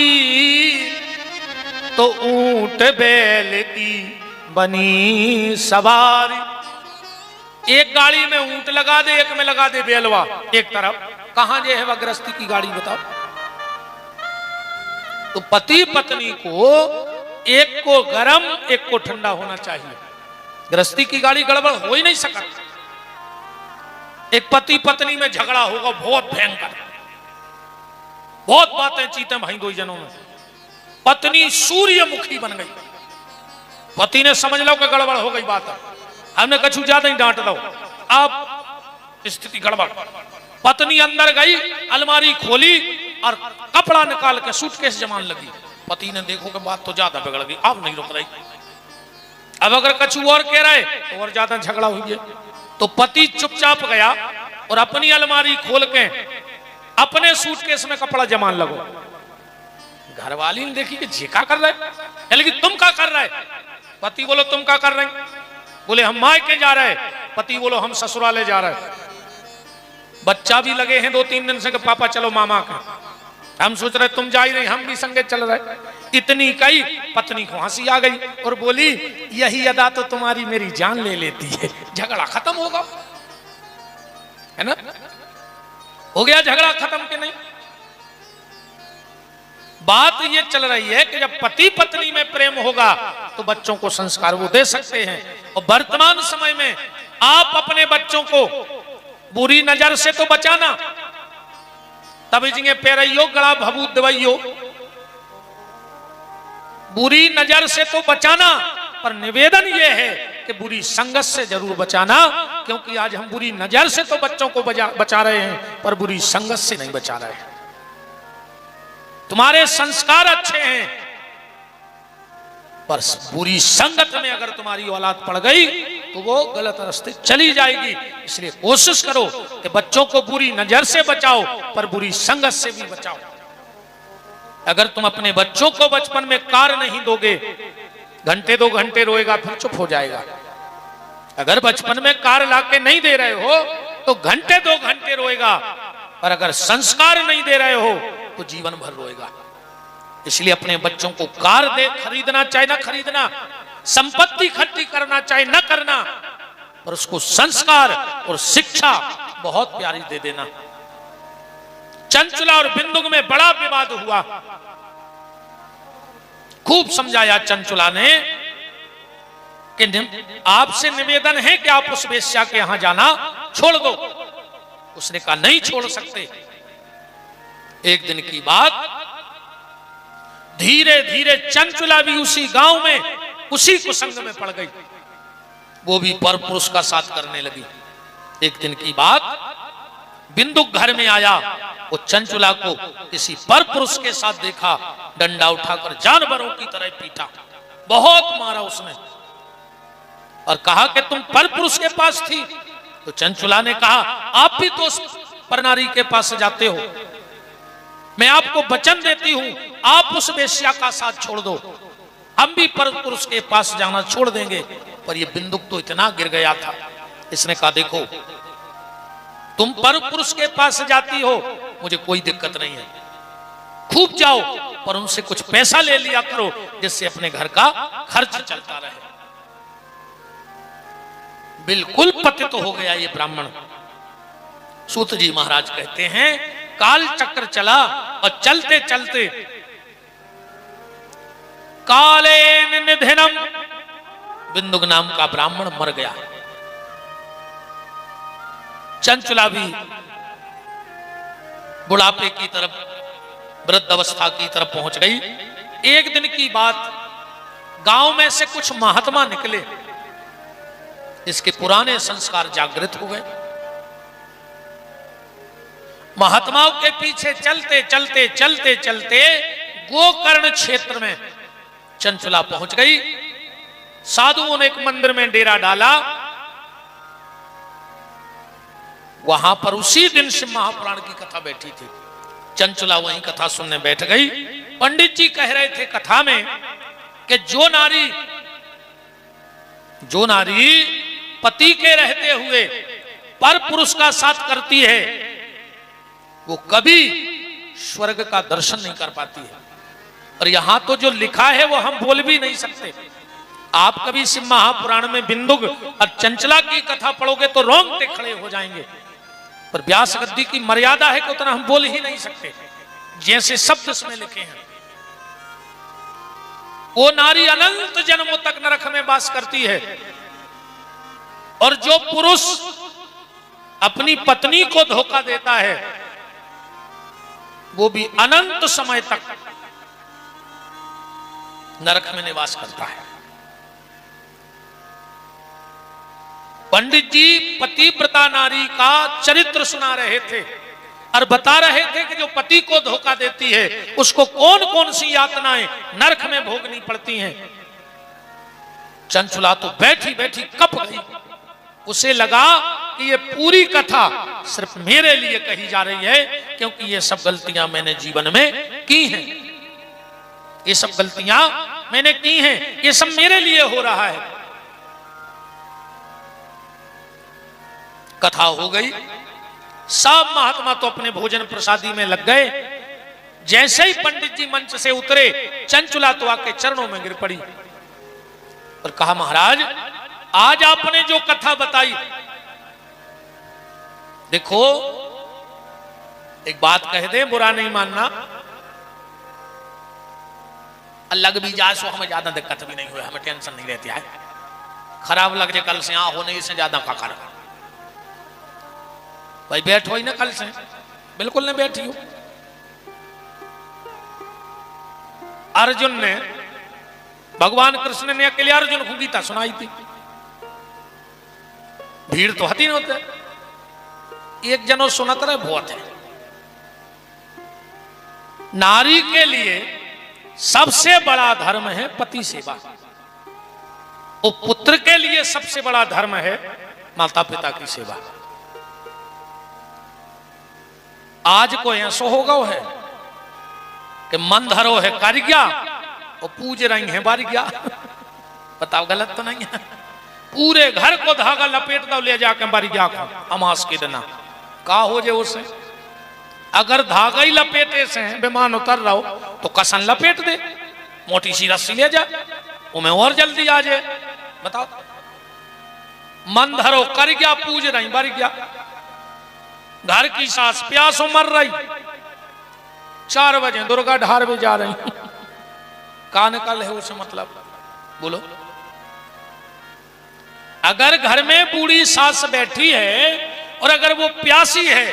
तो ऊंट बैल की बनी सवारी। एक गाड़ी में ऊंट लगा दे, एक में लगा दे बेलवा, एक तरफ कहां जे है वह गृहस्थी की गाड़ी बताओ। तो पति पत्नी को एक को गर्म एक को ठंडा होना चाहिए। गृहस्थी की गाड़ी गड़बड़ हो ही नहीं सकता। एक पति पत्नी में झगड़ा होगा बहुत भयंकर, बहुत बातें चीते भाई दो जनों में। पत्नी सूर्यमुखी बन गई, पति ने समझ लो कि गड़बड़ हो गई बात, हमने कछु ज्यादा ही डांट दो, अब स्थिति गड़बड़। पत्नी अंदर गई, अलमारी खोली और कपड़ा निकाल के सूटकेस जमान लगी। पति ने देखो कि बात तो ज्यादा बिगड़ गई, अब नहीं रुक रही। अब अगर कछु और कह रहे तो और ज्यादा झगड़ा हुई है। तो पति चुपचाप गया और अपनी अलमारी खोल के अपने सूटकेस में कपड़ा जमान लगो। घरवाली ने देखी कि जे क्या कर रहे, लेकिन तुम क्या कर रहे। पति बोलो तुम क्या कर रहे, बोले हम मायके जा रहे, पति बोलो हम ससुराले जा रहे। बच्चा भी लगे हैं 2-3 दिन से कि पापा चलो मामा का, हम सोच रहे तुम जा ही नहीं, हम भी संगे चल रहे। इतनी कही पत्नी को हंसी आ गई और बोली यही अदा तो तुम्हारी मेरी जान ले लेती है। झगड़ा खत्म होगा, है ना। हो गया झगड़ा खत्म के नहीं। बात ये चल रही है कि जब पति पत्नी में प्रेम होगा तो बच्चों को संस्कार वो दे सकते हैं। और वर्तमान समय में आप अपने बच्चों को बुरी नजर से तो बचाना, तभी जिंगे पेरइयो गड़ा भभूत दवाइयो, बुरी नजर से तो बचाना, पर निवेदन यह है कि बुरी संगत से जरूर बचाना। क्योंकि आज हम बुरी नजर से तो बच्चों को बचा रहे हैं, पर बुरी संगत से नहीं बचा रहे हैं। तुम्हारे संस्कार अच्छे हैं, पर बुरी संगत में अगर तुम्हारी औलाद पड़ गई तो वो गलत रास्ते चली जाएगी। इसलिए कोशिश करो कि बच्चों को बुरी नजर से बचाओ, पर बुरी संगत से भी बचाओ। अगर तुम अपने बच्चों को बचपन में कार नहीं दोगे, घंटे 2 घंटे रोएगा फिर चुप हो जाएगा। अगर बचपन में कार लाके नहीं दे रहे हो तो घंटे 2 घंटे रोएगा, और अगर संस्कार नहीं दे रहे हो तो जीवन भर रोएगा। इसलिए अपने बच्चों को कार दे, खरीदना चाहे ना खरीदना, संपत्ति इकट्ठी करना चाहे ना करना, पर उसको संस्कार और शिक्षा बहुत प्यारी दे देना। चंचुला और बिंदुक में बड़ा विवाद हुआ, खूब समझाया चंचुला ने कि आपसे निवेदन है कि आप उस वेश्या के यहां जाना छोड़ दो। उसने कहा नहीं छोड़ सकते। एक दिन की बात, धीरे धीरे चंचुला भी उसी गांव में उसी कुसंग में पड़ गई, वो भी पर पुरुष का साथ करने लगी। एक दिन की बात, बिंदुक घर में आया, वो चंचुला को किसी पर पुरुष के साथ देखा, डंडा उठाकर जानवरों की तरह पीटा, बहुत मारा उसने, और कहा कि तुम पर पुरुष के पास थी। तो चंचुला ने कहा आप भी तो उस परनारी के पास जाते हो, मैं आपको वचन देती हूं आप उस वेश्या का साथ छोड़ दो, हम भी पर पुरुष के पास जाना छोड़ देंगे। पर ये बिंदुक तो इतना गिर गया था, इसने कहा देखो तुम पर पुरुष के पास जाती हो, मुझे कोई दिक्कत नहीं है, खूब जाओ, पर उनसे कुछ पैसा ले लिया करो जिससे अपने घर का खर्च चलता रहे। बिल्कुल पतित हो गया ये ब्राह्मण। सूत जी महाराज कहते हैं काल चक्र चला और चलते चलते कालेन निधनम, बिंदुक नाम का ब्राह्मण मर गया। चंचला भी बुढ़ापे की तरफ, वृद्ध अवस्था की तरफ पहुंच गई। एक दिन की बात, गांव में से कुछ महात्मा निकले, इसके पुराने संस्कार जागृत हो गए। महात्माओं के पीछे चलते चलते चलते चलते गोकर्ण क्षेत्र में चंचला पहुंच गई। साधुओं ने एक मंदिर में डेरा डाला। वहां पर उसी दिन शिव महापुराण की कथा बैठी थी। चंचला वहीं कथा सुनने बैठ गई। पंडित जी कह रहे थे कथा में कि जो नारी पति के रहते हुए पर पुरुष का साथ करती है वो कभी स्वर्ग का दर्शन नहीं कर पाती है। और यहां तो जो लिखा है वो हम बोल भी नहीं सकते। आप कभी शिव महापुराण में बिंदुक और चंचला की कथा पढ़ोगे तो रोंगटे खड़े हो जाएंगे। पर व्यास गद्दी की मर्यादा है कि उतना हम बोल ही नहीं सकते, जैसे शब्द इसमें लिखे हैं। वो नारी अनंत जन्मों तक नरक में वास करती है, और जो पुरुष अपनी पत्नी को धोखा देता है वो भी अनंत समय तक नरक में निवास करता है। पंडित जी पतिव्रता नारी का चरित्र सुना रहे थे और बता रहे थे कि जो पति को धोखा देती है उसको कौन कौन सी यातनाएं नरक में भोगनी पड़ती हैं। चंचला तो बैठी बैठी कप गई। उसे लगा कि ये पूरी कथा सिर्फ मेरे लिए कही जा रही है, क्योंकि ये सब गलतियां मैंने जीवन में की हैं। ये सब गलतियां मैंने की हैं, ये सब मेरे लिए हो रहा है। कथा हो गई। सब महात्मा तो अपने भोजन प्रसादी में लग गए। जैसे ही पंडित जी मंच से उतरे, चंचला तो आके चरणों में गिर पड़ी और कहा महाराज आज आपने जो कथा बताई, देखो एक बात कह दे, बुरा नहीं मानना, लग भी जाए सो हमें ज्यादा दिक्कत भी नहीं हुई, हमें टेंशन नहीं रहती है। खराब लग जाए कल से यहां होने से ज्यादा का कर भाई बैठो ही ना कल से, बिल्कुल नहीं बैठी हो। अर्जुन ने, भगवान कृष्ण ने अकेले अर्जुन को गीता सुनाई थी। भीड़ तो हती होते, एक जनो सुनत रहे बहुत है। नारी के लिए सबसे बड़ा धर्म है पति सेवा, और पुत्र के लिए सबसे बड़ा धर्म है माता पिता की सेवा। आज को ऐसो होगा है कि मन धरो है कारिज्ञा और पूज रही है बारिज्ञा। बताओ गलत तो नहीं है? पूरे घर को धागा लपेट दो, ले जाकर बारिज्ञा को अमास के देना का हो जे उसे। अगर धागा ही लपेटे से विमान उतर रहा हो तो कसन लपेट दे, मोटी सी रस्सी ले जा, उमें और जल्दी आ जाए। बताओ, मन धरो कर गया पूज रही बारिज्ञा। घर की सास प्यासों मर रही, 4 बजे दुर्गा ढार भी जा रही, का निकल है उसे मतलब बोलो। अगर घर में बूढ़ी सास बैठी है और अगर वो प्यासी है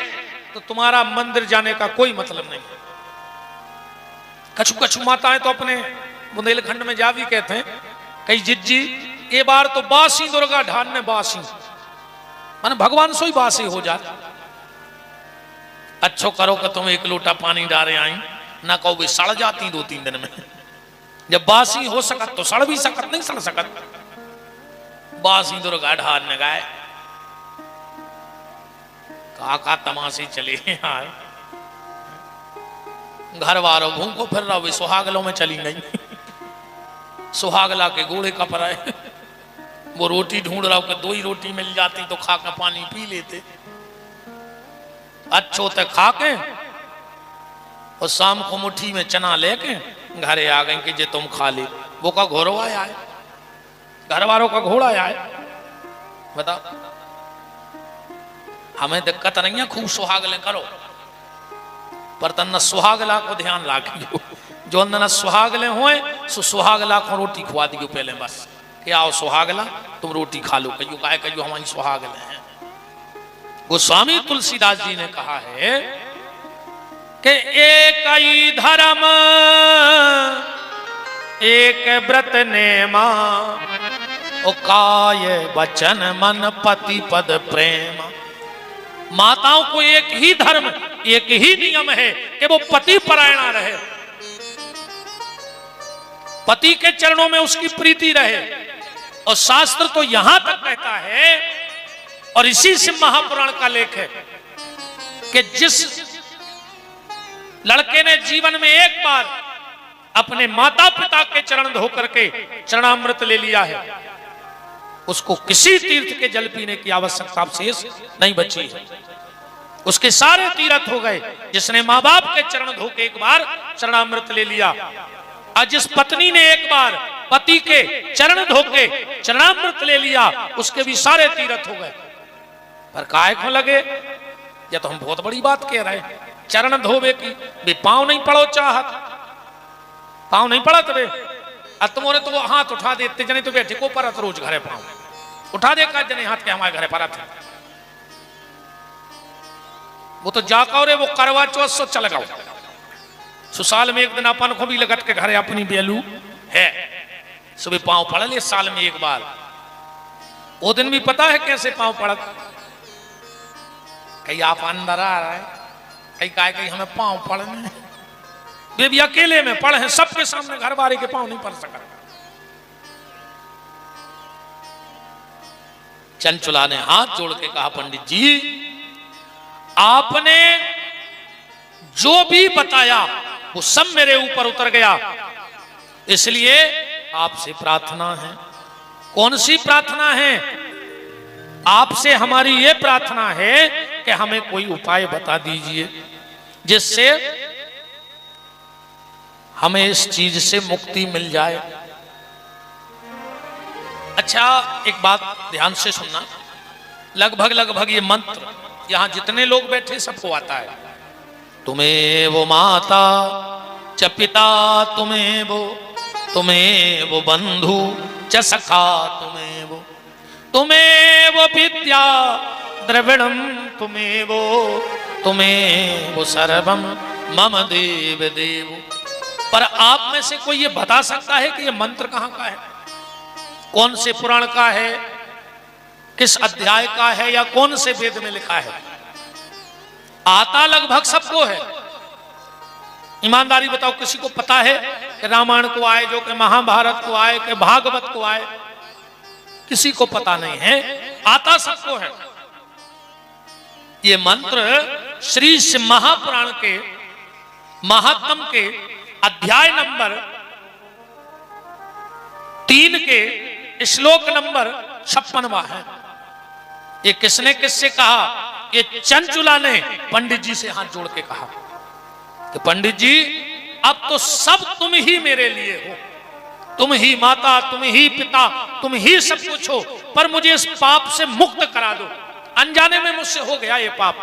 तो तुम्हारा मंदिर जाने का कोई मतलब नहीं है। कछु कछु माताएं तो अपने बुंदेलखंड में जा भी कहते हैं, कई जिज्जी ये बार तो बासी दुर्गा ढान ने बासी, माने भगवान सो ही बासी हो जाए। अच्छो करो कि तुम 1 लोटा पानी डाले आई, ना कहो भी सड़ जाती 2-3 दिन में। जब बासी हो सकत तो सड़ भी सकत, नहीं सड़ सकत। बासी दुर्गा ढान ने गाय का तमाशे चले यार। घर वालों घूम को फिर रहा, सुहागलों में चली गई। सुहागला के घोड़े का पर आए, वो रोटी ढूंढ रहा हो कि 2 ही रोटी मिल जाती तो खा के पानी पी लेते। अच्छो तक खा के और शाम को मुट्ठी में चना लेके घरे आ गए कि जे तुम खा ले। वो का घोड़ो आया है, घर वालों का घोड़ा आया है। बताओ, हमें दिक्कत नहीं है, खूब सुहागले करो, पर तन्ना सुहागला को ध्यान रखियो। जो न सुहागले हुए सो सुहागला को रोटी खुआ दियो पहले, बस कि आओ सुहागला तुम रोटी खा लो। कहियो काहे कहियो हमारी सुहागले हैं। गोस्वामी तुलसीदास जी ने कहा है कि एक ही धर्म एक व्रत नेमा, ओ काय वचन मन पति पद प्रेम। माताओं को एक ही धर्म, एक ही नियम है कि वो पति परायणा रहे, पति के चरणों में उसकी प्रीति रहे। और शास्त्र तो यहां तक कहता है, और इसी से महापुराण का लेख है कि जिस लड़के ने जीवन में एक बार अपने माता पिता के चरण धो करके चरणामृत ले लिया है, उसको किसी तीर्थ के जल पीने की आवश्यकता शेष नहीं बची है। उसके सारे तीर्थ हो गए। जिसने माँ बाप के चरण धो के एक बार चरणामृत ले लिया, और जिस पत्नी ने एक बार पति के चरण धो के चरणामृत ले लिया, उसके भी सारे तीर्थ हो गए। पर काहे को लगे, या तो हम बहुत बड़ी बात कह रहे हैं, चरण धोवे की बे पांव नहीं पड़ो चाहत, पांव नहीं पड़त बे। तुमने तो वो हाथ उठा देते जने तो बैठे को परत रोज घरे पांव उठा दे का जने हाथ के हमारे घरे परत है। वो तो जाका रे वो करवा चौथ सो चल गओ। सुसाल में एक दिन अपन को भी लगत के घरे अपनी बेलू है, सुबह पांव पड़ ले साल में एक बार। वो दिन भी पता है कैसे पांव पड़त, कहीं आप अंदर आ रहा है, कहीं काय कहीं हमें पांव पड़ने, वे भी अकेले में पढ़े हैं, सबके सामने घर वाले के पांव नहीं पड़ सका। चंचुला ने हाथ जोड़ के कहा, पंडित जी आपने जो भी बताया वो सब मेरे ऊपर उतर गया, इसलिए आपसे प्रार्थना है। कौन सी प्रार्थना है? आपसे हमारी ये प्रार्थना है कि हमें कोई उपाय बता दीजिए जिससे हमें इस चीज से मुक्ति मिल जाए। अच्छा, एक बात ध्यान से सुनना, लगभग ये मंत्र यहां जितने लोग बैठे सबको आता है। तुम्हें वो माता च पिता, तुम्हें वो बंधु च सखा, तुम्हें वो विद्या द्रविणम, तुम्हें वो सर्वम मम देव देव। पर आप में से कोई ये बता सकता है कि ये मंत्र कहां का है, कौन से पुराण का है, किस अध्याय का है, या कौन से वेद में लिखा है? आता लगभग सबको है। ईमानदारी बताओ, किसी को पता है कि रामायण को आए, जो कि महाभारत को आए, कि भागवत को आए? किसी को पता नहीं है, आता सबको है। ये मंत्र श्री महापुराण के महात्म के अध्याय नंबर 3 के श्लोक नंबर 56वां है। ये किसने किससे कहा? ये चंचुला ने पंडित जी से हाथ जोड़ के कहा कि पंडित जी अब तो सब तुम ही मेरे लिए हो, तुम ही माता, तुम ही पिता, तुम ही सब कुछ हो, पर मुझे इस पाप से मुक्त करा दो। अनजाने में मुझसे हो गया ये पाप।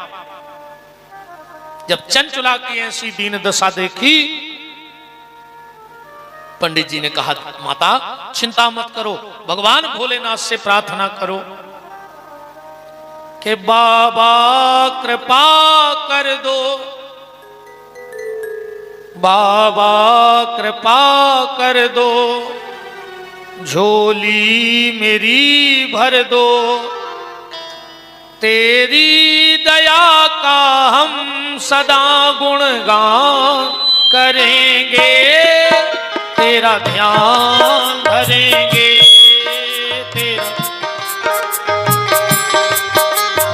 जब चंचुला की ऐसी दीन दशा देखी, पंडित जी ने कहा, माता चिंता मत करो, भगवान भोलेनाथ से प्रार्थना करो कि बाबा कृपा कर दो, बाबा कृपा कर दो, झोली मेरी भर दो, तेरी दया का हम सदा गुणगान करेंगे, तेरा ध्यान धरेंगे, तेरा।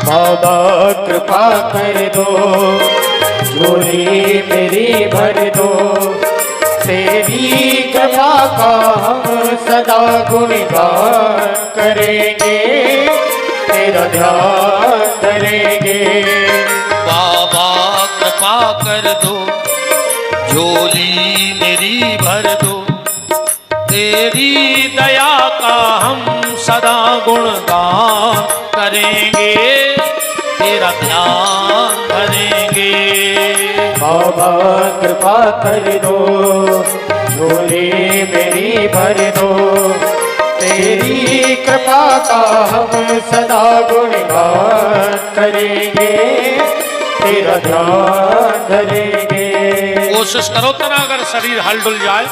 बाबा कृपा कर दो, झोली मेरी भर दो, तेरी कृपा का हम सदा गुणगान करेंगे, तेरा ध्यान धरेंगे। बाबा कृपा कर दो, झोली मेरी भर दो, तेरी दया का हम सदा गुणगान करेंगे, तेरा ध्यान धरेंगे। बाबा कृपा कर दो, झोली मेरी भर दो, तेरी कृपा का हम सदा गुणगान करेंगे, तेरा ध्यान धरेंगे। कोशिश करो तना, अगर शरीर हल डुल जाए,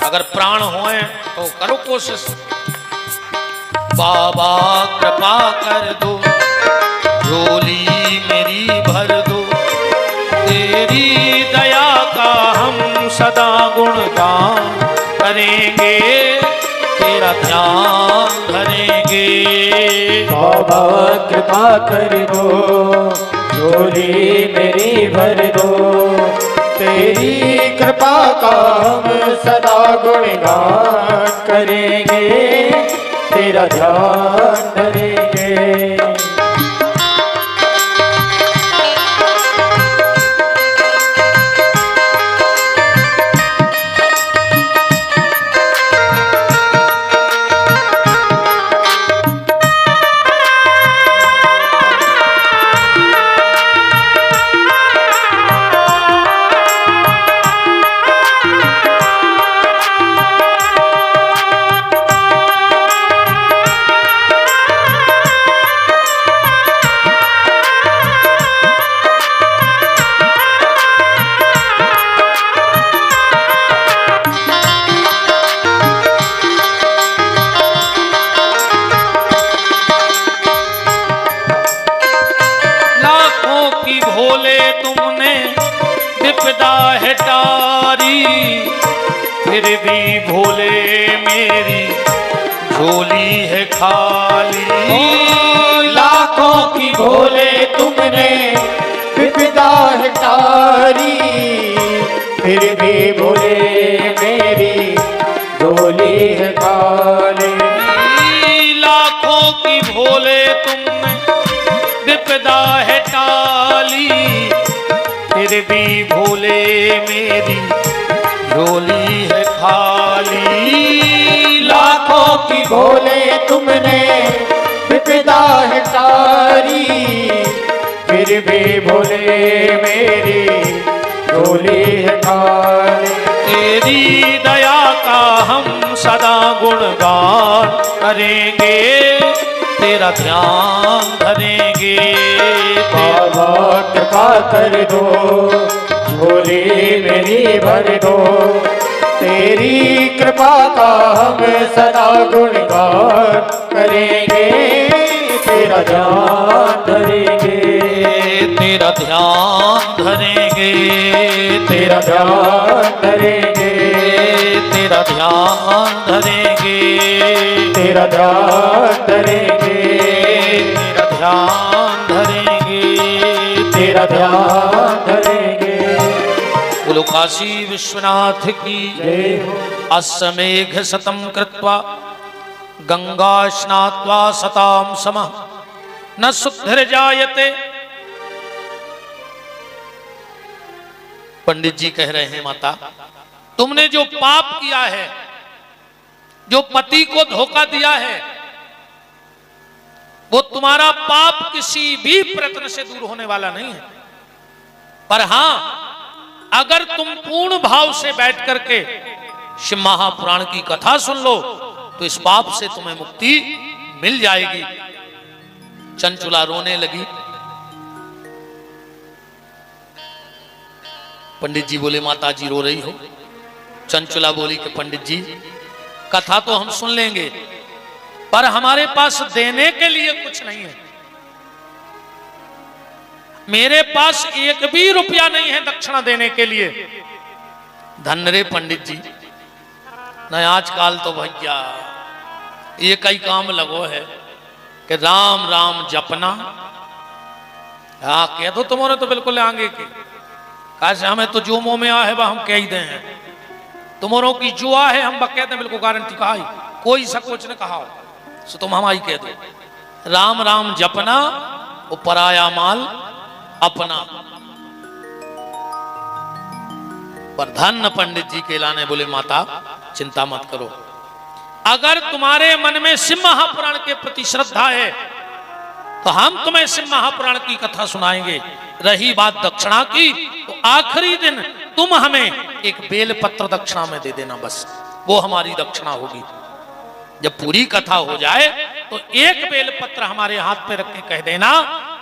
अगर प्राण होए तो करो कोशिश। बाबा कृपा कर दो, झोली मेरी भर दो, तेरी दया का हम सदा गुणगान करेंगे, तेरा ध्यान धरेंगे। बाबा कृपा कर दो, झोली मेरी भर दो, तेरी कृपा का हम सदा गुणगान करेंगे, तेरा ध्यान धरेंगे। विपदा है टारी, फिर भी भोले मेरी झोली है खाली। लाखों की भोले तुमने विपदा है टारी, फिर भी भोले मेरी झोली है खाली। लाखों की भोले तुमने विपदा है टाली, फिर भी भोले मेरी झोली है खाली। लाखों की भोले तुमने विपदा है टारी, फिर भी भोले मेरी झोली है खाली। तेरी दया का हम सदा गुणगान करेंगे, तेरा ध्यान धरेंगे। बाबा कृपा कर दो, झोली मेरी भर दो, तेरी कृपा का हम सदा गुणगान करेंगे, तेरा ध्यान धरेंगे। तेरा ध्यान धरेंगे, तेरा ध्यान धरेंगे, तेरा ध्यान धरेंगे, तेरा ध्यान धरेंगे, तेरा ध्यान धरेंगे, तेरा ध्यान धरेंगे। बोलो काशी विश्वनाथ की जय हो। अस्मेघ शतम कृत्वा गंगा स्नात्वा सताम समः न शुद्धिर्जायते। पंडित जी कह रहे हैं, माता तुमने जो पाप किया है, जो पति को धोखा दिया है, वो तुम्हारा पाप किसी भी प्रयत्न से दूर होने वाला नहीं है। पर हां, अगर तुम पूर्ण भाव से बैठ करके शिव महापुराण की कथा सुन लो तो इस पाप से तुम्हें मुक्ति मिल जाएगी। चंचुला रोने लगी। पंडित जी बोले, माता जी रो रही हो? चंचुला बोली कि पंडित जी, कथा तो हम सुन लेंगे, पर हमारे पास देने के लिए कुछ नहीं है। मेरे पास एक भी रुपया नहीं है दक्षिणा देने के लिए। धन्य रे पंडित जी, न आजकल तो भैया एक ही काम लगो है कि राम राम जपना। हाँ कह दो, तुम्हारे तो बिल्कुल आगे के कैसे हमें तो जो मुंह में आ है वह हम कह ही दें हैं। तुमरों की जुआ है, हम बकायदे बिल्कुल गारंटी कहा ही, कोई सा कुछ न कहा हो, सो तुम हमारी कह दो। राम राम जपना वो पराया माल अपना। पर धन पंडित जी के लाने बोले माता चिंता मत करो, अगर तुम्हारे मन में शिव महापुराण के प्रति श्रद्धा है तो हम तुम्हें शिव महापुराण की कथा सुनाएंगे। रही बात दक्षिणा की, तो आखिरी दिन तुम हमें एक बेलपत्र दक्षिणा में दे देना, बस वो हमारी दक्षिणा होगी। जब पूरी कथा हो जाए तो एक बेलपत्र हमारे हाथ पे रख के कह देना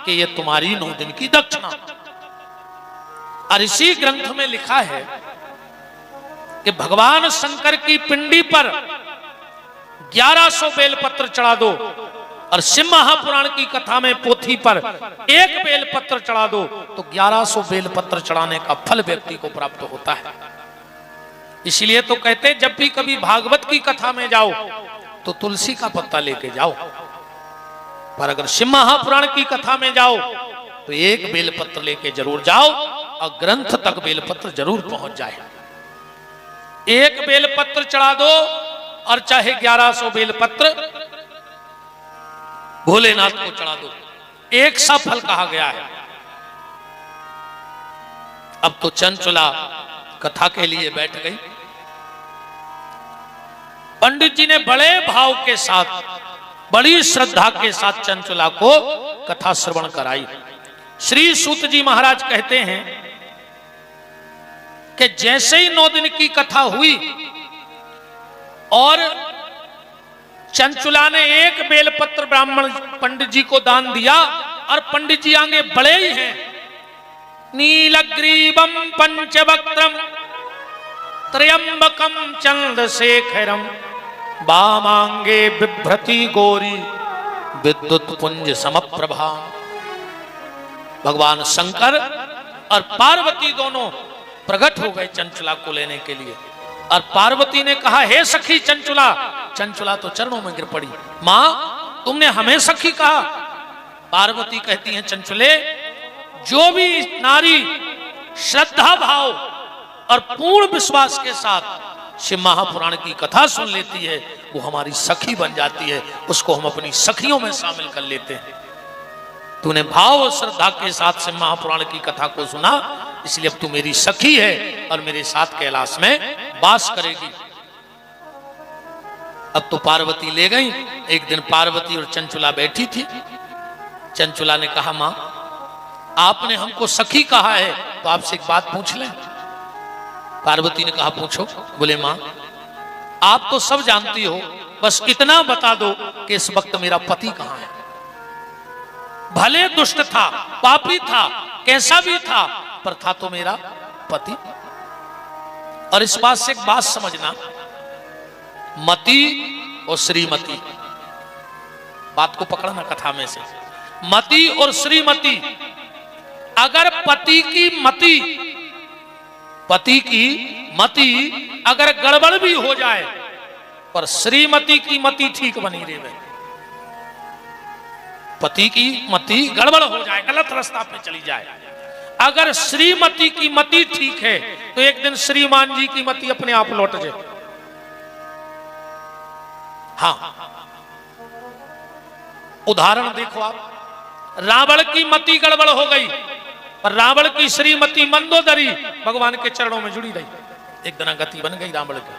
कि ये तुम्हारी 9 दिन की दक्षिणा। और इसी ग्रंथ में लिखा है कि भगवान शंकर की पिंडी पर 1100 बेलपत्र चढ़ा दो, और शिव महापुराण की कथा में पोथी पर एक बेलपत्र चढ़ा दो, तो 1100 बेलपत्र चढ़ाने का फल व्यक्ति को प्राप्त होता है। इसलिए तो कहते जब भी कभी भागवत की कथा में जाओ तो तुलसी का पत्ता लेके जाओ, पर अगर शिव महापुराण की कथा में जाओ तो एक बेलपत्र लेके जरूर जाओ, और ग्रंथ तक बेलपत्र जरूर पहुंच जाए। एक बेलपत्र चढ़ा दो और चाहे 1100 बेलपत्र भोलेनाथ को चढ़ा दो, एक सा फल कहा गया है। अब तो चंचुला कथा के लिए बैठ गई। पंडित जी ने बड़े भाव के साथ, बड़ी श्रद्धा के साथ चंचुला को कथा श्रवण कराई। श्री सूत जी महाराज कहते हैं कि जैसे ही 9 दिन की कथा हुई और चंचुला ने एक बेलपत्र ब्राह्मण पंडित जी को दान दिया, और पंडित जी आगे बड़े ही हैं, नीलग्रीवम पंचवक्त्रम त्र्यंबकम चंद्रशेखरम वामांगे बिभ्रति गौरी विद्युत पुंज समप्रभा। भगवान शंकर और पार्वती दोनों प्रकट हो गए चंचुला को लेने के लिए, और पार्वती ने कहा हे सखी चंचुला। चंचुला तो चरणों में गिर पड़ी, मां तुमने हमें सखी कहा। पार्वती कहती है चंचुले, जो भी नारी श्रद्धा भाव और पूर्ण विश्वास के साथ शिव महापुराण की कथा सुन लेती है वो हमारी सखी बन जाती है, उसको हम अपनी सखियों में शामिल कर लेते हैं। तूने भाव और श्रद्धा के साथ शिव महापुराण की कथा को सुना, इसलिए अब तू मेरी सखी है और मेरे साथ कैलाश में वास करेगी। अब तो पार्वती ले गई। एक दिन पार्वती और चंचुला बैठी थी। चंचुला ने कहा मां आपने हमको सखी कहा है तो आपसे एक बात पूछ लें। पार्वती ने कहा पूछो। बोले मां आप तो सब जानती हो, बस इतना बता दो कि इस वक्त मेरा पति कहां है। भले दुष्ट था, पापी था, कैसा भी था, पर था तो मेरा पति। और इस बात से एक बात समझना, मति और श्रीमती, बात को पकड़ना कथा में से। मति और श्रीमती, अगर पति की मति अगर गड़बड़ भी हो जाए, पर श्रीमती की मति ठीक बनी रहे। पति की मति गड़बड़ हो जाए, गलत रास्ता पे चली जाए, अगर श्रीमती की मति ठीक है तो एक दिन श्रीमान जी की मति अपने आप लौट जाए। हाँ, उदाहरण देखो आप, रावण की मति गड़बड़ हो गई, पर रावण की श्रीमती मंदोदरी भगवान के चरणों में जुड़ी रही, एक दिन गति बन गई रावण की।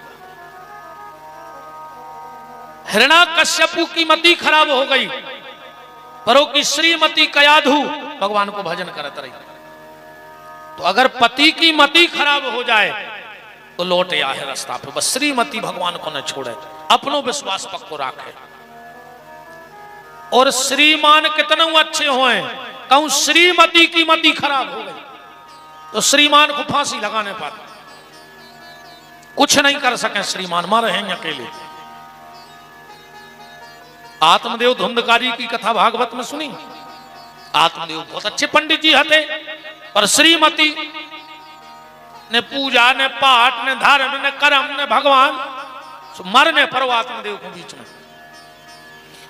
हिरण्याकश्यपु की मति खराब हो गई, पर की श्रीमती कयाधु भगवान को भजन करत रही। तो अगर पति की मति खराब हो जाए तो लौट या है रास्ता पे, बस श्रीमती भगवान को न छोड़े, अपनो विश्वास पक्को रखे। और श्रीमान कितने अच्छे होए, कहूं श्रीमती की मति खराब हो गई तो श्रीमान को फांसी लगाने पर कुछ नहीं कर सके, श्रीमान मां रहेंगे अकेले। आत्मदेव धुंधकारी की कथा भागवत में सुनी। आत्मदेव बहुत अच्छे पंडित जी हते, पर श्रीमती ने पूजा ने पाठ ने धर्म ने कर्म ने भगवान मरने पर आत्मदेव को बीच में।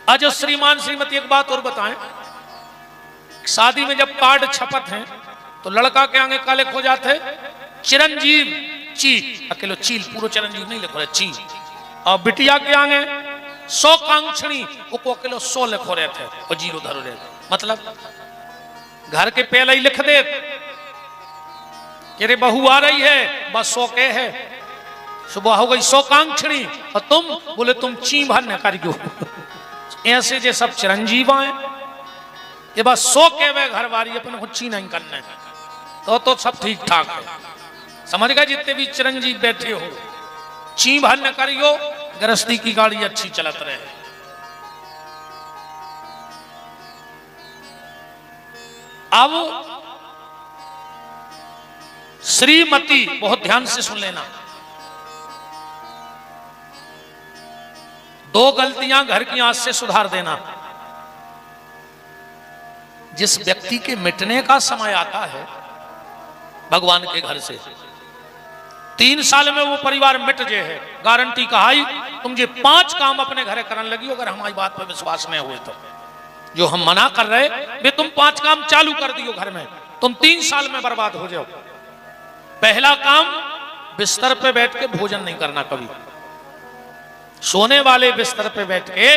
आज श्रीमान श्रीमती एक बात और बताएं, शादी में जब कार्ड छपत हैं तो लड़का के आगे काले खो जाते चिरंजीव ची अकेलो चील पूरो चिरंजीव नहीं लिखो रहे ची। और बिटिया के आगे 100 कांक्षणी वो अकेलो 100 लिखो रहे थे और जीरो धरो रहे। मतलब घर के पहले ही लिख दे कि रे बहू आ रही है, बस 100 के है। सुबह हो गई 100 कांक्षणी और तुम बोले तुम ची भरने कर क्यों। ऐसे जे सब चिरंजीव आए ये बस 100 के वे घर वाली अपने को ची नहीं करने तो सब ठीक ठाक है। समझ गए जितने भी चिरंजीव बैठे हो ची भर न करियो, गृहस्थी की गाड़ी अच्छी चलत रहे। अब श्रीमती बहुत ध्यान से सुन लेना, 2 गलतियां घर की आज से सुधार देना। जिस व्यक्ति के मिटने का समय आता है भगवान के घर से 3 साल में वो परिवार मिट जे है, गारंटी कहाई तुम जे 5 काम अपने घरे करने लगी अगर हमारी बात पर विश्वास नहीं हुए तो। जो हम मना कर रहे वे तुम 5 काम चालू कर दियो घर में, तुम 3 साल में बर्बाद हो जाओ। पहला काम बिस्तर पे बैठ के भोजन नहीं करना कभी। सोने वाले बिस्तर पे बैठ के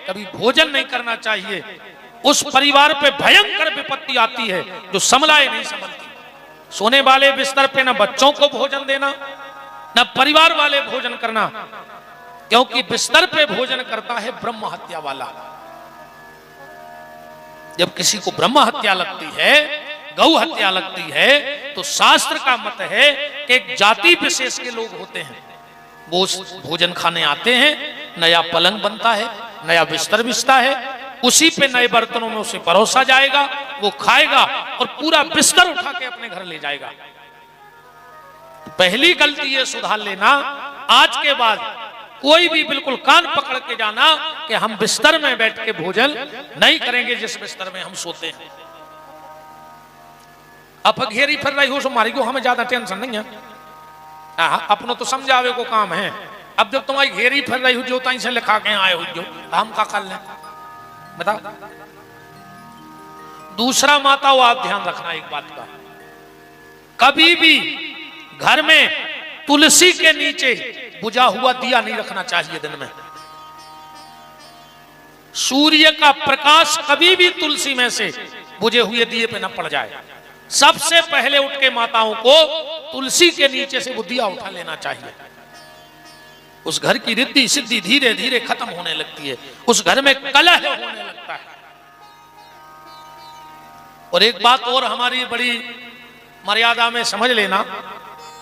कभी भोजन नहीं करना चाहिए। उस परिवार पे भयंकर विपत्ति आती है जो संभलाए नहीं संभलती। सोने वाले बिस्तर पे न बच्चों को भोजन देना न परिवार वाले भोजन करना, क्योंकि बिस्तर पे भोजन करता है ब्रह्म हत्या वाला। जब किसी को ब्रह्म हत्या लगती है, गौ हत्या लगती है, तो शास्त्र का मत है कि एक जाति विशेष के लोग होते हैं, वो भोजन खाने आते हैं, नया पलंग बनता है, नया बिस्तर बिछता है, उसी पे नए बर्तनों में उसे परोसा जाएगा, वो खाएगा और पूरा बिस्तर उठा के अपने घर ले जाएगा। पहली गलती ये सुधार लेना, आज के बाद कोई भी बिल्कुल कान पकड़ के जाना कि हम बिस्तर में बैठ के भोजन नहीं करेंगे जिस बिस्तर में हम सोते हैं। अब घेरी फिर रही हो तुम्हारी को, हमें ज्यादा टेंशन नहीं है, अपनों तो समझावे को काम है। अब जब तुम्हारी घेरी फिर रही हो जो तई से लिखा के आए हो जो हम का कर लें बताओ। दूसरा माताओं आप ध्यान रखना एक बात का, कभी भी घर में तुलसी के नीचे बुझा हुआ दिया नहीं रखना चाहिए। दिन में सूर्य का प्रकाश कभी भी तुलसी में से बुझे हुए दिए पे न पड़ जाए। सबसे पहले उठ के माताओं को तुलसी के नीचे से वो दिया उठा लेना चाहिए। उस घर की रिद्धि सिद्धि धीरे धीरे खत्म होने लगती है, उस घर में कलह होने लगता है। और एक बात और हमारी बड़ी मर्यादा में समझ लेना,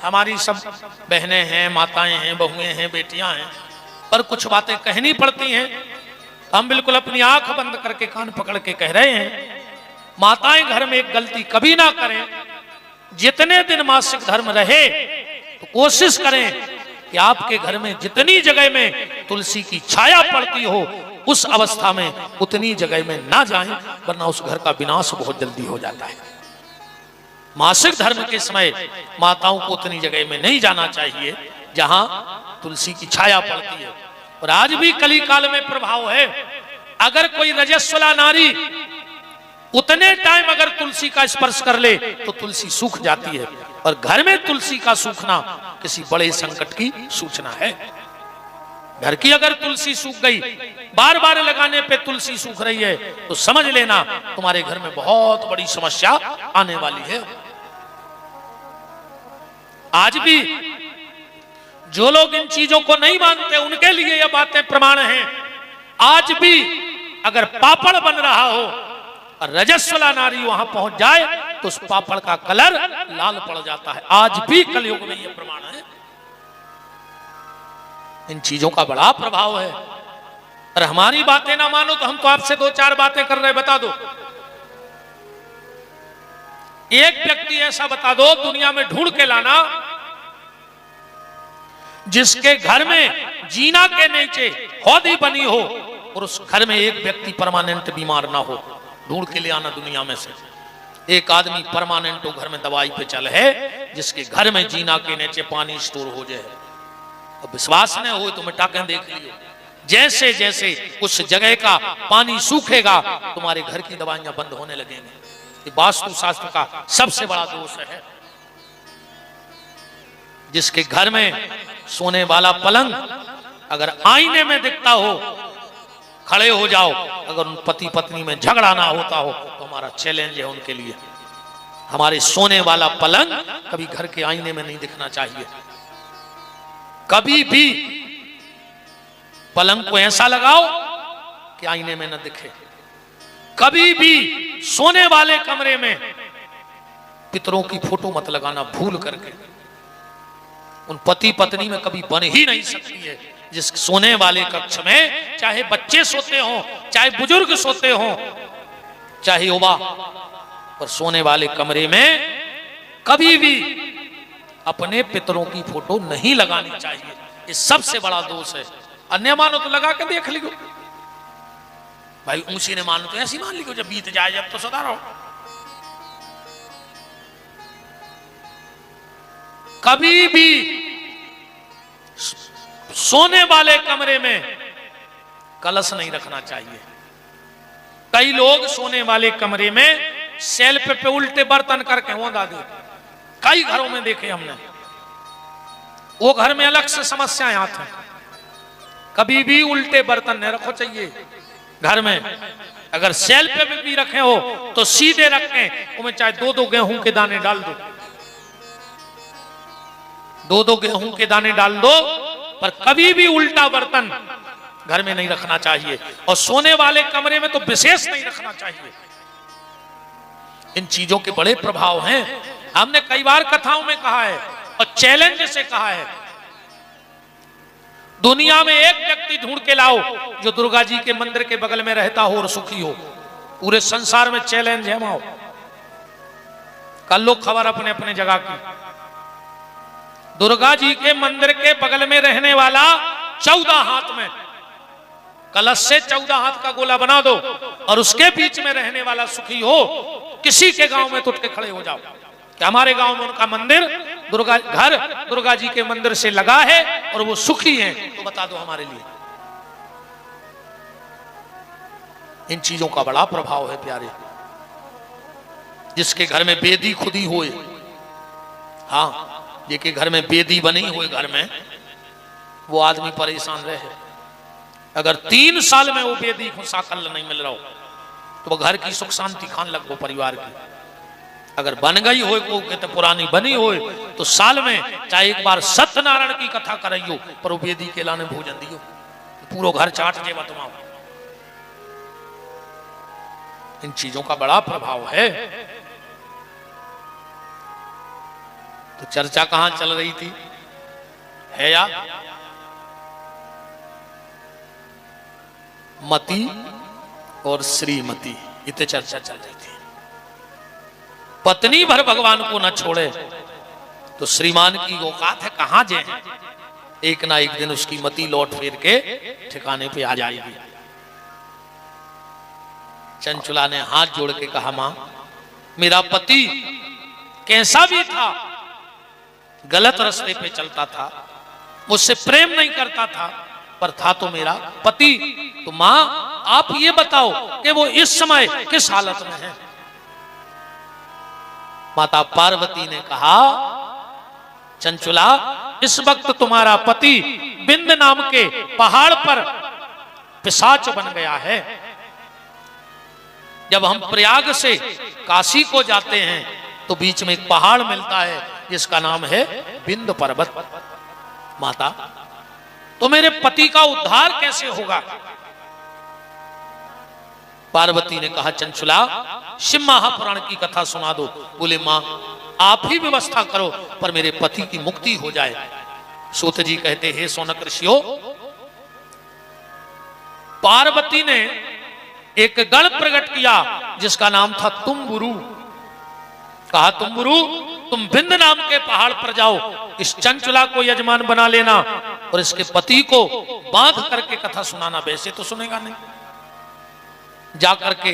हमारी सब बहनें हैं, माताएं हैं, बहुएं हैं, बेटियां हैं, पर कुछ बातें कहनी पड़ती हैं। हम बिल्कुल अपनी आंख बंद करके कान पकड़ के कह रहे हैं, माताएं घर में एक गलती कभी ना करें। जितने दिन मासिक धर्म रहे तो कोशिश करें कि आपके घर में जितनी जगह में तुलसी की छाया पड़ती हो उस अवस्था में उतनी जगह में ना जाएं, वरना उस घर का विनाश बहुत जल्दी हो जाता है। मासिक धर्म के समय माताओं को उतनी जगह में नहीं जाना चाहिए जहां तुलसी की छाया पड़ती है। और आज भी कली काल में प्रभाव है, अगर कोई रजस्वला नारी उतने टाइम अगर तुलसी का स्पर्श कर ले तो तुलसी सूख जाती है, और घर में तुलसी का सूखना किसी बड़े संकट की सूचना है। घर की अगर तुलसी सूख गई, बार बार लगाने पे तुलसी सूख रही है, तो समझ लेना तुम्हारे घर में बहुत बड़ी समस्या आने वाली है। आज भी जो लोग इन चीजों को नहीं मानते उनके लिए ये बातें प्रमाण हैं। आज भी अगर पापड़ बन रहा हो और रजस्वला नारी वहां पहुंच जाए तो उस पापड़ का कलर लाल पड़ जाता है। आज भी कलयुग में यह प्रमाण है। इन चीजों का बड़ा प्रभाव है। और हमारी बातें ना मानो तो हम तो आपसे 2-4 बातें कर रहे, बता दो एक व्यक्ति ऐसा बता दो दुनिया में ढूंढ के लाना जिसके घर में जीना के नीचे हौदी बनी हो और उस घर में एक व्यक्ति परमानेंट बीमार ना हो। ढूंढ के ले आना दुनिया में से एक आदमी परमानेंट घर में दवाई पे चल है, जिसके घर में जीना के नीचे पानी स्टोर हो जाए। और विश्वास न हो तो मिटा के देख लियो, जैसे जैसे उस जगह का पानी सूखेगा तुम्हारे घर की दवाइयां बंद होने लगेंगी। ये वास्तु शास्त्र का सबसे बड़ा दोष है। जिसके घर में सोने वाला पलंग अगर आईने में दिखता हो, खड़े हो जाओ, अगर उन पति पत्नी में झगड़ा ना होता हो तो हमारा चैलेंज है उनके लिए। हमारे सोने वाला पलंग कभी घर के आईने में नहीं दिखना चाहिए। कभी भी पलंग को ऐसा लगाओ कि आईने में न दिखे। कभी भी सोने वाले कमरे में पितरों की फोटो मत लगाना भूल करके। उन पति पत्नी में कभी बन ही नहीं सकती है। जिस सोने वाले कक्ष में चाहे बच्चे सोते हों, चाहे बुजुर्ग सोते हों, चाहे युवा, पर सोने वाले कमरे में कभी भी अपने पितरों की फोटो नहीं लगानी चाहिए। ये सबसे बड़ा दोष है। अन्य मानो तो लगा के देख लियो भाई, ऊंची ने मानो तो ऐसी मान लियो, जब बीत जाए जब तो सदा रहो। कभी भी सोने वाले कमरे में कलश नहीं रखना चाहिए। कई लोग सोने वाले कमरे में सेल्फ पे उल्टे बर्तन करके वो दादी, कई घरों में देखे हमने। वो घर में अलग से समस्याएं आती हैं। कभी भी उल्टे बर्तन नहीं रखो चाहिए घर में। अगर सेल्फ पे भी रखे हो तो सीधे रखें, उसमें चाहे 2-2 गेहूं के दाने डाल दो, 2-2 गेहूं के दाने डाल दो, पर कभी भी उल्टा बर्तन घर में नहीं रखना चाहिए। और सोने वाले कमरे में तो विशेष नहीं रखना चाहिए। इन चीजों के बड़े प्रभाव हैं। हमने कई बार कथाओं में कहा है और चैलेंज से कहा है, दुनिया में एक व्यक्ति ढूंढ के लाओ जो दुर्गा जी के मंदिर के बगल में रहता हो और सुखी हो। पूरे संसार में चैलेंज है। माओ कर लो खबर अपने अपने जगह की। दुर्गा जी के मंदिर के बगल में रहने वाला 14 हाथ में कलश से 14 हाथ का गोला बना दो और उसके बीच में रहने वाला सुखी हो। किसी के गांव में तो उठ के खड़े हो जाओ कि हमारे गांव में उनका मंदिर दुर्गा जी के मंदिर से लगा है और वो सुखी हैं, तो बता दो हमारे लिए। इन चीजों का बड़ा प्रभाव है प्यारे। जिसके घर में बेदी खुदी होए, हाँ, जिसके घर में बेदी बनी हुई घर में, वो आदमी परेशान रहे। अगर 3 साल में वो बेदी को साकल नहीं मिल रहा हो तो वो घर की सुख शांति खान लगो परिवार की। अगर बन गई हो तो पुरानी बनी हो तो साल में चाहे एक बार सत्यनारायण की कथा कराइयो, पर वो बेदी के लाने भोजन दियो, पूरा घर चाट जे बतमाओ। इन चीजों का बड़ा प्रभाव है। तो चर्चा कहां चल रही थी है यार? मती और श्रीमती, इतने चर्चा चल रही थी। पत्नी भर भगवान को न छोड़े तो श्रीमान की औकात है कहां जे। एक ना एक दिन उसकी मति लौट फेर के ठिकाने पे आ जाएगी। चंचुला ने हाथ जोड़ के कहा, मां, मेरा पति कैसा भी था, गलत रास्ते पे चलता था, मुझसे प्रेम नहीं करता था, पर था तो मेरा पति। तो मां आप ये बताओ कि वो इस समय किस हालत में है। माता पार्वती ने कहा, चंचुला, इस वक्त तुम्हारा पति बिंद नाम के पहाड़ पर पिशाच बन गया है। जब हम प्रयाग से काशी को जाते हैं तो बीच में एक पहाड़ मिलता है जिसका नाम है बिंद पर्वत। माता, तो मेरे पति का उद्धार कैसे होगा? पार्वती ने कहा, चंचुला, शिव महापुराण की कथा सुना दो। बोले, मां आप ही व्यवस्था करो पर मेरे पति की मुक्ति हो जाए। सूत जी कहते हैं, सोनक ऋषियों, पार्वती ने एक गण प्रकट किया जिसका नाम था तुम्बुरु। कहा, तुम्बुरु, तुम बिंद नाम के पहाड़ पर जाओ, इस चंचुला को यजमान बना लेना और इसके पति को बांध करके कथा सुनाना। वैसे तो सुनेगा नहीं। जाकर के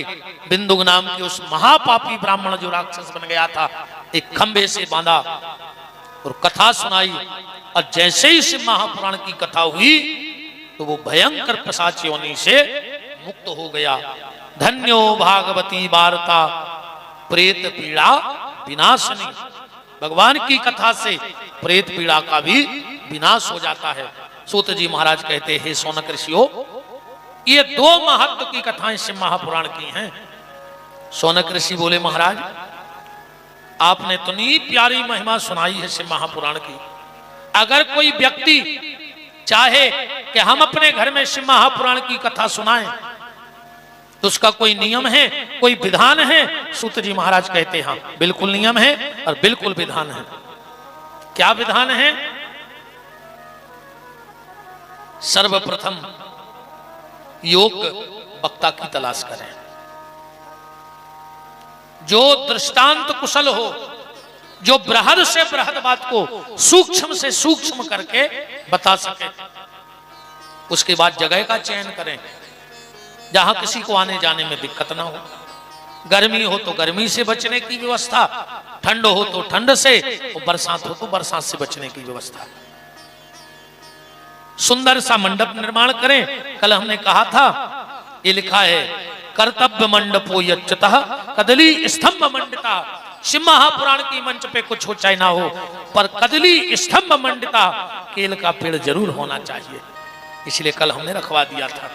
बिंदु नाम के उस महापापी ब्राह्मण जो राक्षस बन गया था, एक खंभे से बांधा और कथा सुनाई। और जैसे ही शिव महापुराण की कथा हुई तो वो भयंकर पिशाच योनि से मुक्त हो गया। धन्यो भागवती वार्ता प्रेत पीड़ा विनाशनी। भगवान की कथा से प्रेत पीड़ा का भी विनाश हो जाता है। सूत जी महाराज कहते हैं, शौनक ऋषियों, ये दो महत्व की कथाएं शिव महापुराण की हैं। शौनक ऋषि बोले, महाराज आपने तो इतनी प्यारी महिमा सुनाई है शिव महापुराण की। अगर कोई व्यक्ति चाहे कि हम अपने घर में शिव महापुराण की कथा सुनाएं तो उसका कोई नियम है, कोई विधान है? सूत जी महाराज कहते हैं, हाँ बिल्कुल नियम है और बिल्कुल विधान है। क्या विधान है? सर्वप्रथम योग वक्ता की तलाश करें, जो दृष्टांत कुशल हो, जो बृहद से बृहद बात को सूक्ष्म से सूक्ष्म करके बता सके। उसके बाद जगह का चयन करें जहां किसी को आने जाने में दिक्कत ना हो। गर्मी हो तो गर्मी से बचने की व्यवस्था, ठंड हो तो ठंड से, और बरसात हो तो बरसात से बचने की व्यवस्था। सुंदर सा मंडप निर्माण करें। कल हमने कहा था, ये लिखा है, कर्तव्य मंडपो यच्चतः कदली स्तंभ मंडिता। शिव महापुराण की मंच पे कुछ हो चाहे ना हो, पर कदली स्तंभ मंडिता, केल का पेड़ जरूर होना चाहिए। इसलिए कल हमने रखवा दिया था।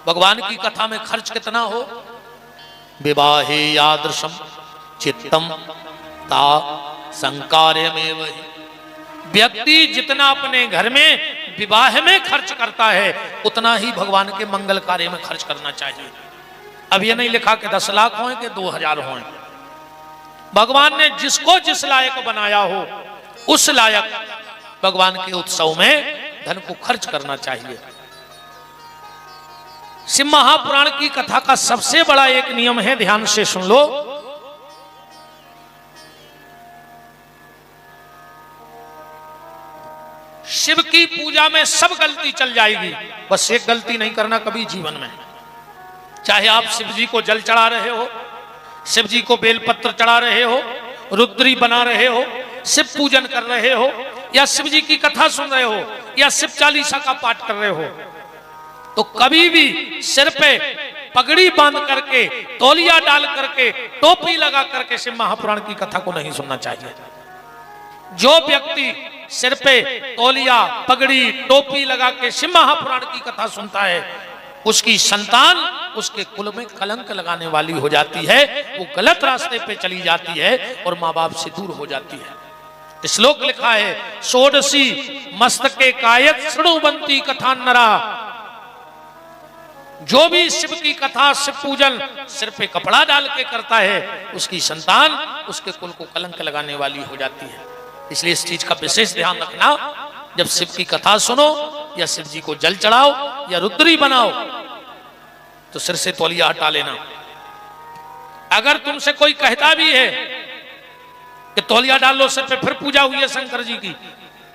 भगवान की कथा में खर्च कितना हो? विवाहे यादृशम चित्तम ता संकार्यमेव हि। व्यक्ति जितना अपने घर में विवाह में खर्च करता है, उतना ही भगवान के मंगल कार्य में खर्च करना चाहिए। अब ये नहीं लिखा कि 10 लाख हों कि 2000 हों। भगवान ने जिसको जिस लायक बनाया हो, उस लायक भगवान के उत्सव में धन को खर्च करना चाहिए। शिव महापुराण की कथा का सबसे बड़ा एक नियम है, ध्यान से सुन लो। शिव की पूजा में सब गलती चल जाएगी, बस एक गलती नहीं करना कभी जीवन में। चाहे आप शिव जी को जल चढ़ा रहे हो, शिव जी को बेलपत्र चढ़ा रहे हो, रुद्री बना रहे हो, शिव पूजन कर रहे हो, या शिव जी की कथा सुन रहे हो, या शिव चालीसा का पाठ कर रहे हो, तो कभी भी सिर पे पगड़ी बांध करके, तौलिया डाल करके, टोपी लगा करके शिव महापुराण की कथा को नहीं सुनना चाहिए। जो व्यक्ति सिर पे तौलिया, पगड़ी, टोपी लगा के शिव महापुराण की कथा सुनता है, उसकी संतान उसके कुल में कलंक लगाने वाली हो जाती है, वो गलत रास्ते पे चली जाती है और माँ बाप से दूर हो जाती है। श्लोक लिखा है, षोडशी मस्तके कायत शृणुवन्ति कथा नरा। जो भी शिव की कथा, शिव पूजन सिर पे कपड़ा डाल के करता है, उसकी संतान उसके कुल को कलंक लगाने वाली हो जाती है। इसलिए इस चीज का विशेष ध्यान रखना। जब शिव की कथा सुनो या शिव जी को जल चढ़ाओ या रुद्री बनाओ, तो सिर से तौलिया हटा लेना। अगर तुमसे कोई कहता भी है कि तौलिया डाल लो सिर पे, फिर पूजा हुई है शंकर जी की,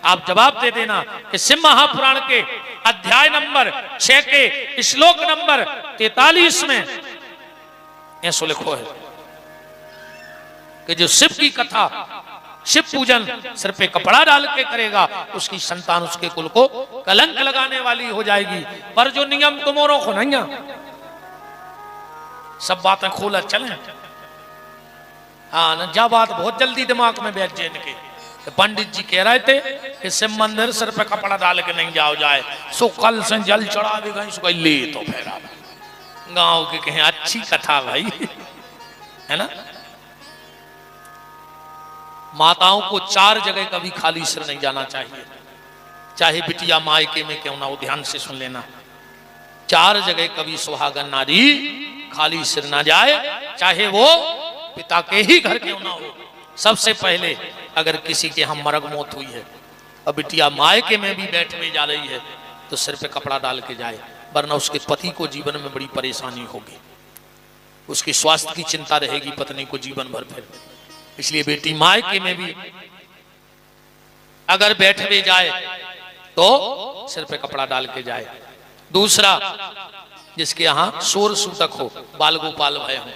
आप जवाब दे देना कि शिव महापुराण के अध्याय नंबर 6 के श्लोक नंबर 43 में ऐसा लिखो है कि जो शिव की कथा, शिव पूजन सिर पे कपड़ा डाल के करेगा, उसकी संतान उसके कुल को कलंक लगाने वाली हो जाएगी। पर जो नियम तुम्हारों को नहीं, सब बातें खोला चले। हाँ, जा बात बहुत जल्दी दिमाग में बैठ जाए इनके। तो पंडित जी कह रहे थे कि शिव मंदिर सिर पे कपड़ा डाल के नहीं जाओ जाए, सो कल से जल चढ़ा देगा, इसको ले तो फिर गांव के कहें अच्छी कथा भाई, है ना। माताओं को 4 जगह कभी खाली सिर नहीं जाना चाहिए, चाहे बिटिया मायके में क्यों ना हो। ध्यान से सुन लेना, 4 जगह कभी सुहागन नारी खाली सिर ना जाए, चाहे वो पिता के ही घर क्यों ना हो। सबसे पहले अगर किसी के हम मरग मौत हुई है और बिटिया मायके में भी बैठने जा रही है, तो सिर पे कपड़ा डाल के जाए, वरना उसके पति को जीवन में बड़ी परेशानी होगी, उसकी स्वास्थ्य की चिंता रहेगी पत्नी को जीवन भर। फिर इसलिए बेटी मायके में भी अगर बैठने जाए तो सिर पे कपड़ा डाल के जाए। दूसरा, जिसके यहाँ शोर सूतक हो, बाल गोपाल भय हो,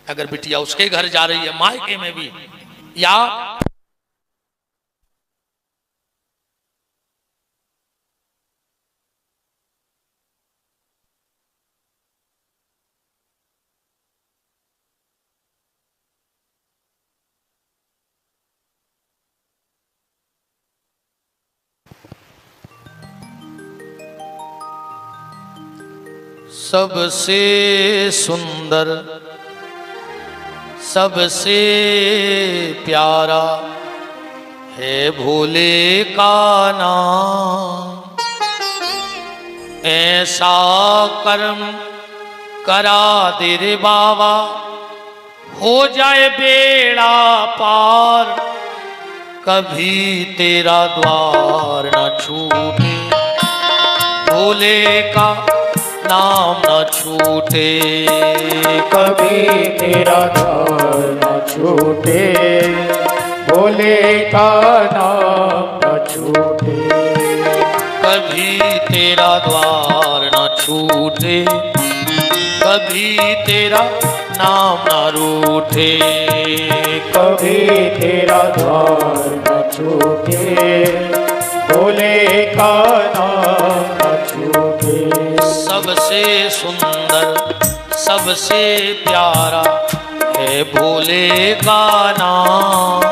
अगर बिटिया उसके घर जा रही है मायके में भी, या सबसे सुंदर सबसे प्यारा है भोले का नाम। ऐसा कर्म करा दे रे बाबा हो जाए बेड़ा पार, कभी तेरा द्वार न छूटे, भोले का नाम न छूटे। कभी तेरा द्वार न छूटे, भोले का नाम न छूटे। कभी तेरा द्वार न छूटे, कभी तेरा नाम न रूठे। कभी तेरा द्वार न छूटे, भोले का नाम न छूटे। सबसे सुंदर सबसे प्यारा है भोले का नाम।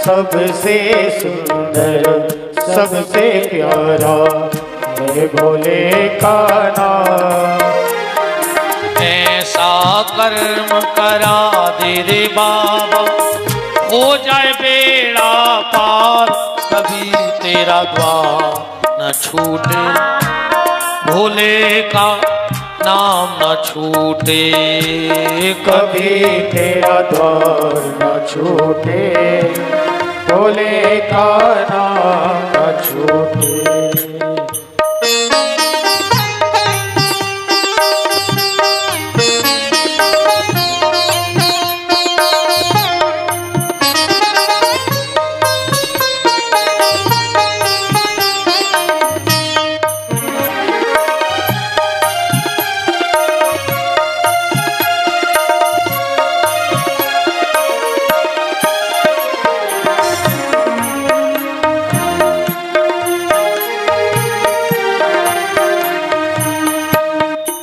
सबसे सुंदर सबसे प्यारा है भोले का नाम। ऐसा कर्म करा दे रे बाबा हो जाए बेड़ा पार, कभी तेरा द्वार न छूटे, भोले का नाम न छूटे। कभी तेरा द्वार न छूटे, भोले का नाम न छूटे।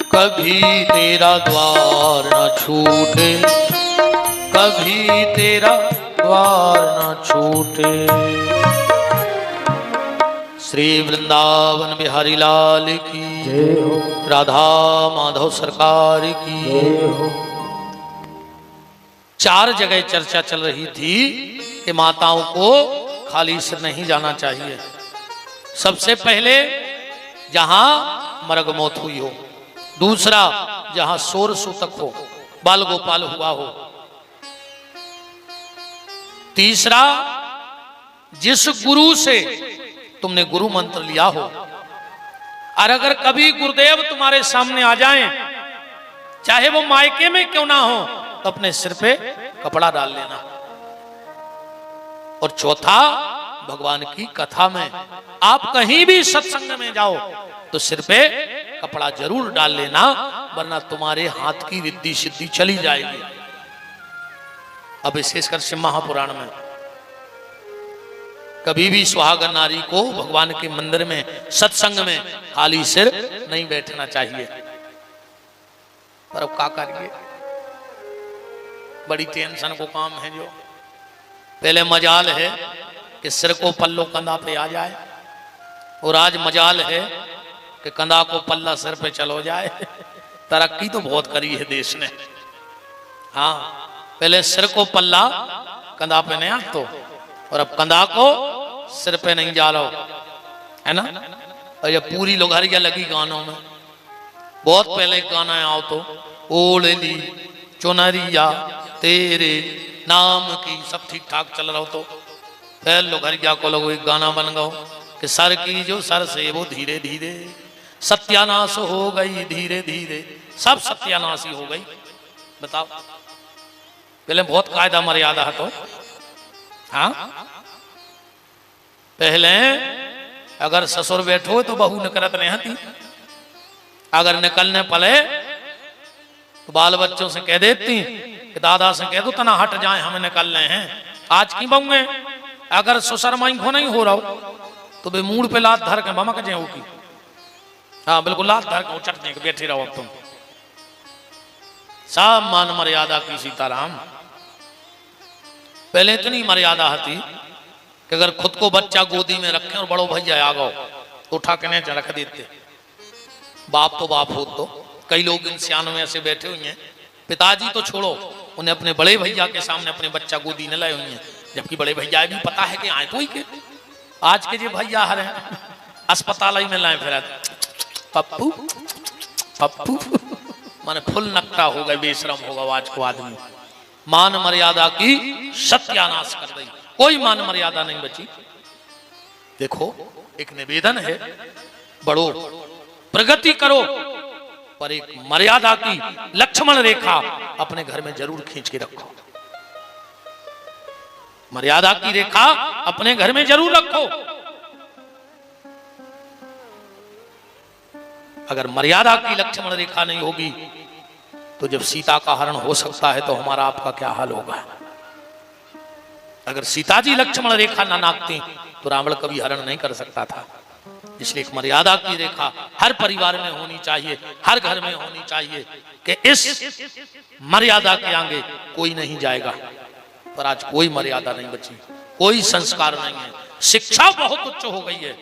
कभी तेरा द्वार न छूटे, कभी तेरा द्वार न छूटे। श्री वृंदावन बिहारी लाल की जय हो, राधा माधव सरकार की जय हो। चार जगह चर्चा चल रही थी कि माताओं को खाली सिर नहीं जाना चाहिए। सबसे पहले जहां मर्ग मौत हुई हो, दूसरा जहां सोर सूतक हो, बाल गोपाल हुआ हो, तीसरा जिस गुरु से तुमने गुरु मंत्र लिया हो, और अगर कभी गुरुदेव तुम्हारे सामने आ जाएं, चाहे वो मायके में क्यों ना हो, तो अपने सिर पे कपड़ा डाल लेना। और चौथा, भगवान की कथा में आप कहीं भी सत्संग में जाओ तो सिर पे कपड़ा जरूर डाल लेना, वरना तुम्हारे हाथ की रिद्धि सिद्धि चली जाएगी। अब विशेषकर शिव महापुराण में कभी भी सुहागन नारी को भगवान के मंदिर में सत्संग में खाली सिर नहीं बैठना चाहिए। पर अब क्या करिए, बड़ी टेंशन को काम है। जो पहले मजाल है कि सिर को पल्लो कंधा पे आ जाए, और आज मजाल है कि कंधा को पल्ला सिर पे चलो जाए। तरक्की तो बहुत करी है देश ने। हाँ, पहले सिर को पल्ला कंधा पे नहीं आ तो, और अब कंधा को सिर पे नहीं जा लो, है ना। और ये पूरी लोगारियां लगी गानों में। बहुत पहले गाना आओ तो ओढ़ली चुनरिया तेरे नाम की, सब ठीक ठाक चल रहा हो तो फिर लोगारिया को लोग एक गाना बन गो कि सर की जो सर से वो धीरे धीरे सत्यानाश हो गई, धीरे धीरे सब सत्यानाशी हो गई। बताओ, पहले बहुत कायदा मर्यादा है तो। हाँ, पहले अगर ससुर बैठो तो बहू निकलत नहीं हती, अगर निकलने पड़े तो बाल बच्चों से कह देती कि दादा से कह दो तना हट जाए, हमें निकलने हैं। आज की बहू अगर ससुर माई को नहीं हो रहा हो तो वे मूड पे लात धर के भमक जाए की। हाँ बिल्कुल, लात धर के उचट के बैठे रहो। अब तुम सब मान मर्यादा की सीताराम। पहले इतनी मर्यादा थी कि अगर खुद को बच्चा गोदी में रखे और बड़ो भैया आ गो तो उठा के नीचे रख देते। बाप तो बाप हो तो कई लोग इन सियानों में ऐसे बैठे हुए हैं, पिताजी तो छोड़ो, उन्हें अपने बड़े भैया के सामने अपने बच्चा गोदी न लाए हुए हैं, जबकि बड़े भैया भी पता है कि आए तो ही के आज के जो भैया हर हैं अस्पताल ही में लाए फिर पप्पू पप्पू माने फुल नकटा हो गए, बेशरम होगा आज को आदमी। मान मर्यादा की सत्यानाश कर दी, कोई मान मर्यादा नहीं बची। देखो एक निवेदन है, बढ़ो प्रगति करो, पर एक मर्यादा की लक्ष्मण रेखा अपने घर में जरूर खींच के रखो। मर्यादा की रेखा अपने घर में जरूर रखो। अगर मर्यादा की लक्ष्मण रेखा नहीं होगी तो जब सीता का हरण हो सकता है तो हमारा आपका क्या हाल होगा। अगर सीता जी लक्ष्मण रेखा ना नापती तो रावण कभी हरण नहीं कर सकता था। इसलिए एक मर्यादा की रेखा हर परिवार में होनी चाहिए, हर घर में होनी चाहिए कि इस मर्यादा के आगे कोई नहीं जाएगा। पर आज कोई मर्यादा नहीं बची, कोई संस्कार नहीं है। शिक्षा बहुत उच्च हो गई है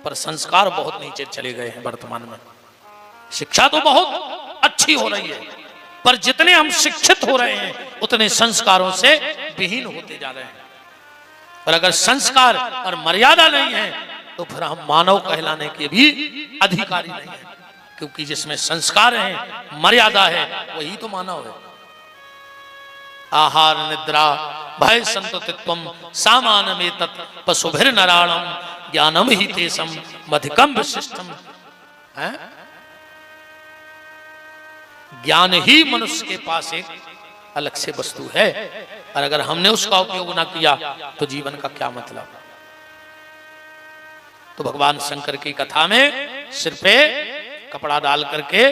पर संस्कार बहुत नीचे चले गए हैं। वर्तमान में शिक्षा तो बहुत अच्छी हो रही है पर जितने हम शिक्षित हो रहे हैं उतने संस्कारों से विहीन होते जा रहे हैं। और अगर संस्कार और मर्यादा नहीं है तो फिर हम मानव कहलाने के भी अधिकारी नहीं है, क्योंकि जिसमें संस्कार है मर्यादा है वही तो मानव है। आहार निद्रा भय संततित्वम सामानमेतत् पशुभिर नराणम ज्ञानम ही तेसम मधिकम विशिष्टम। ज्ञान ही मनुष्य के पास एक अलग से वस्तु है और अगर हमने उसका उपयोग ना किया तो जीवन का क्या मतलब। तो भगवान शंकर की कथा में सिर पे कपड़ा डाल करके,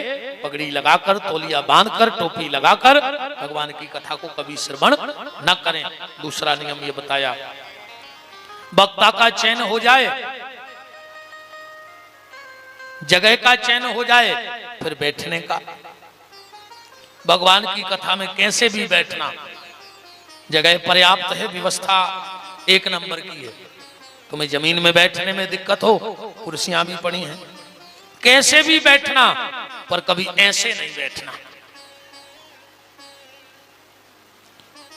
पगड़ी लगाकर, तौलिया बांधकर, टोपी लगाकर भगवान की कथा को कभी श्रवण न करें। दूसरा नियम ये बताया, वक्ता का चयन हो जाए, जगह का चयन हो जाए, फिर बैठने का। भगवान की कथा में कैसे भी बैठना, जगह पर्याप्त है, व्यवस्था एक नंबर की है। तुम्हें जमीन में बैठने में दिक्कत हो, कुर्सियां भी पड़ी हैं, कैसे भी बैठना, पर कभी ऐसे नहीं बैठना।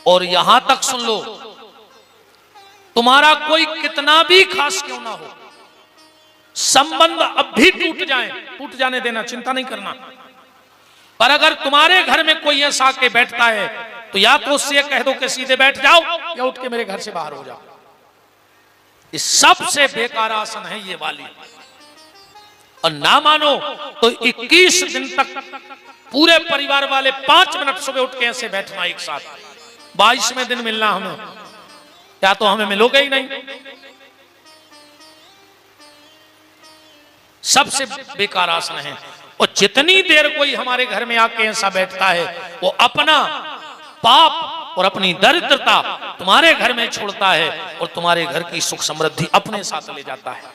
और यहां तक सुन लो, तुम्हारा कोई कितना भी खास क्यों ना हो, संबंध अब भी टूट जाए, टूट जाने देना, चिंता नहीं करना। पर अगर तुम्हारे घर में कोई ऐसा आके बैठता है तो या तो उससे कह दो कि सीधे बैठ जाओ या उठ के मेरे घर से बाहर हो जाओ। इस सबसे बेकार आसन है ये वाली। और ना मानो तो 21 दिन तक पूरे परिवार वाले 5 मिनट सुबह उठ के ऐसे बैठना एक साथ। 22वें दिन मिलना हमें, या तो हमें मिलोगे ही नहीं। सबसे बेकार आसन है। और जितनी देर कोई हमारे घर में आके ऐसा बैठता है वो अपना पाप और अपनी दरिद्रता तुम्हारे घर में छोड़ता है और तुम्हारे घर की सुख समृद्धि अपने साथ ले जाता है।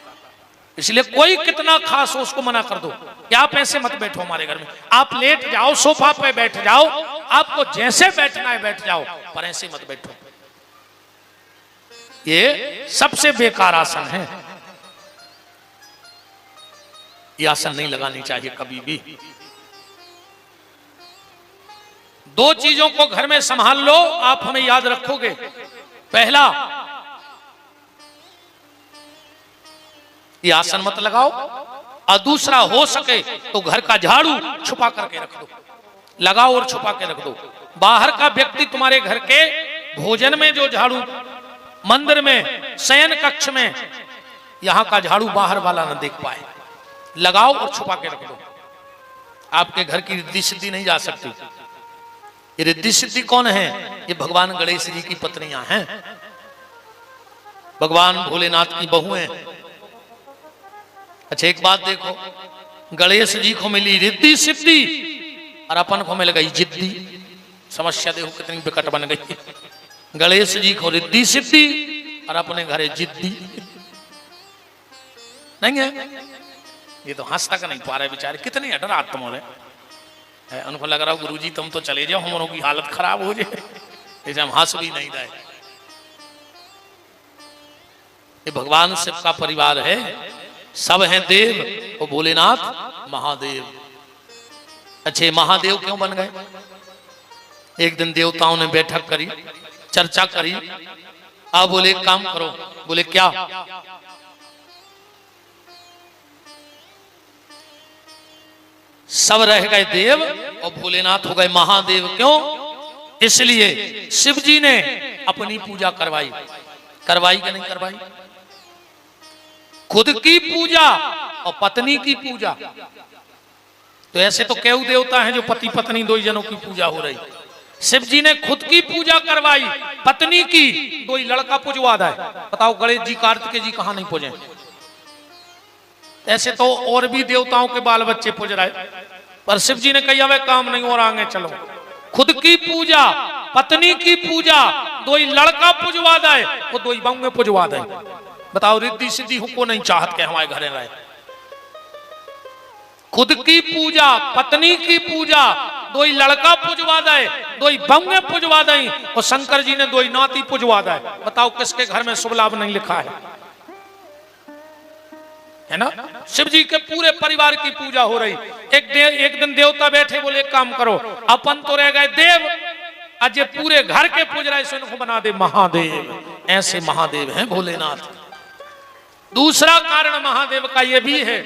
इसलिए कोई कितना खास हो उसको मना कर दो कि आप ऐसे मत बैठो हमारे घर में। आप लेट जाओ, सोफा पे बैठ जाओ, आपको जैसे बैठना है बैठ जाओ, पर ऐसे मत बैठो। ये सबसे बेकार आसन है। ये आसन नहीं लगानी चाहिए कभी भी। 2 चीजों को घर में संभाल लो, आप हमें याद रखोगे। पहला, ये आसन मत लगाओ, और दूसरा हो सके तो घर का झाड़ू छुपा करके रख दो। लगाओ और छुपा के रख दो। बाहर का व्यक्ति तुम्हारे घर के भोजन में जो झाड़ू, मंदिर में, शयन कक्ष में, यहां का झाड़ू बाहर वाला न देख पाए। लगाओ और छुपा के रख दो। आपके घर की रिद्धि सिद्धि नहीं जा सकती। ये रिद्धि सिद्धि कौन है? ये भगवान गणेश जी की पत्नियां हैं, भगवान भोलेनाथ की बहू हैं। अच्छा एक बात देखो, गणेश जी को मिली रिद्धि सिद्धि और अपन को मिल गई जिद्दी। समस्या देखो कितनी विकट बन गई। गणेश जी को रिद्धि सिद्धि और अपने घरे जिद्दी नहीं है। ये तो हंस तक नहीं पा रहे बेचारे, कितने अडर आत्म हो रहे। उनको लग रहा हो गुरुजी तुम तो चले जाओ, हम की हालत खराब हो जाए, जैसे हम हंस भी नहीं रहे। ये भगवान शिव का परिवार है। सब हैं देव वो भोलेनाथ महादेव। अच्छे महादेव क्यों बन गए? एक दिन देवताओं ने बैठक करी, चर्चा करी। आप बोले एक काम करो। बोले क्या? सब रह गए देव और भोलेनाथ हो गए महादेव। क्यों? इसलिए शिव जी ने अपनी पूजा करवाई। करवाई कि नहीं करवाई? खुद की पूजा और पत्नी की पूजा। तो ऐसे तो केहू देवता हैं जो पति पत्नी दो ही जनों की पूजा हो रही। शिव जी ने खुद की पूजा करवाई, पत्नी की दो ही लड़का पुजवा दे। बताओ गणेश जी कार्तिकेय जी कहां नहीं पूजे? ऐसे तो और भी देवताओं के बाल बच्चे पूज रहे, पर शिव जी ने कही अब काम नहीं और आगे चलो। खुद की पूजा, पत्नी की पूजा, दो ही लड़का पुजवा दे, वो दो ही बंगे पुजवा दे। बताओ रिद्धि सिद्धि को नहीं चाहत के हमारे घरे रहे। खुद की पूजा, पत्नी की पूजा, दो ही लड़का पुजवा दे, दो ही बंगे पुजवा दे, और शंकर जी ने दो ही नाती पुजवा दे। बताओ किसके घर में शुभ लाभ नहीं लिखा है ना? शिव जी के पूरे परिवार की पूजा हो रही। एक दिन देवता बैठे, बोले एक काम करो, अपन तो रह गए देव, आज ये पूरे घर के पूज रहे, इनको बना दे महादेव। ऐसे महादेव हैं भोलेनाथ। दूसरा कारण महादेव का यह भी है,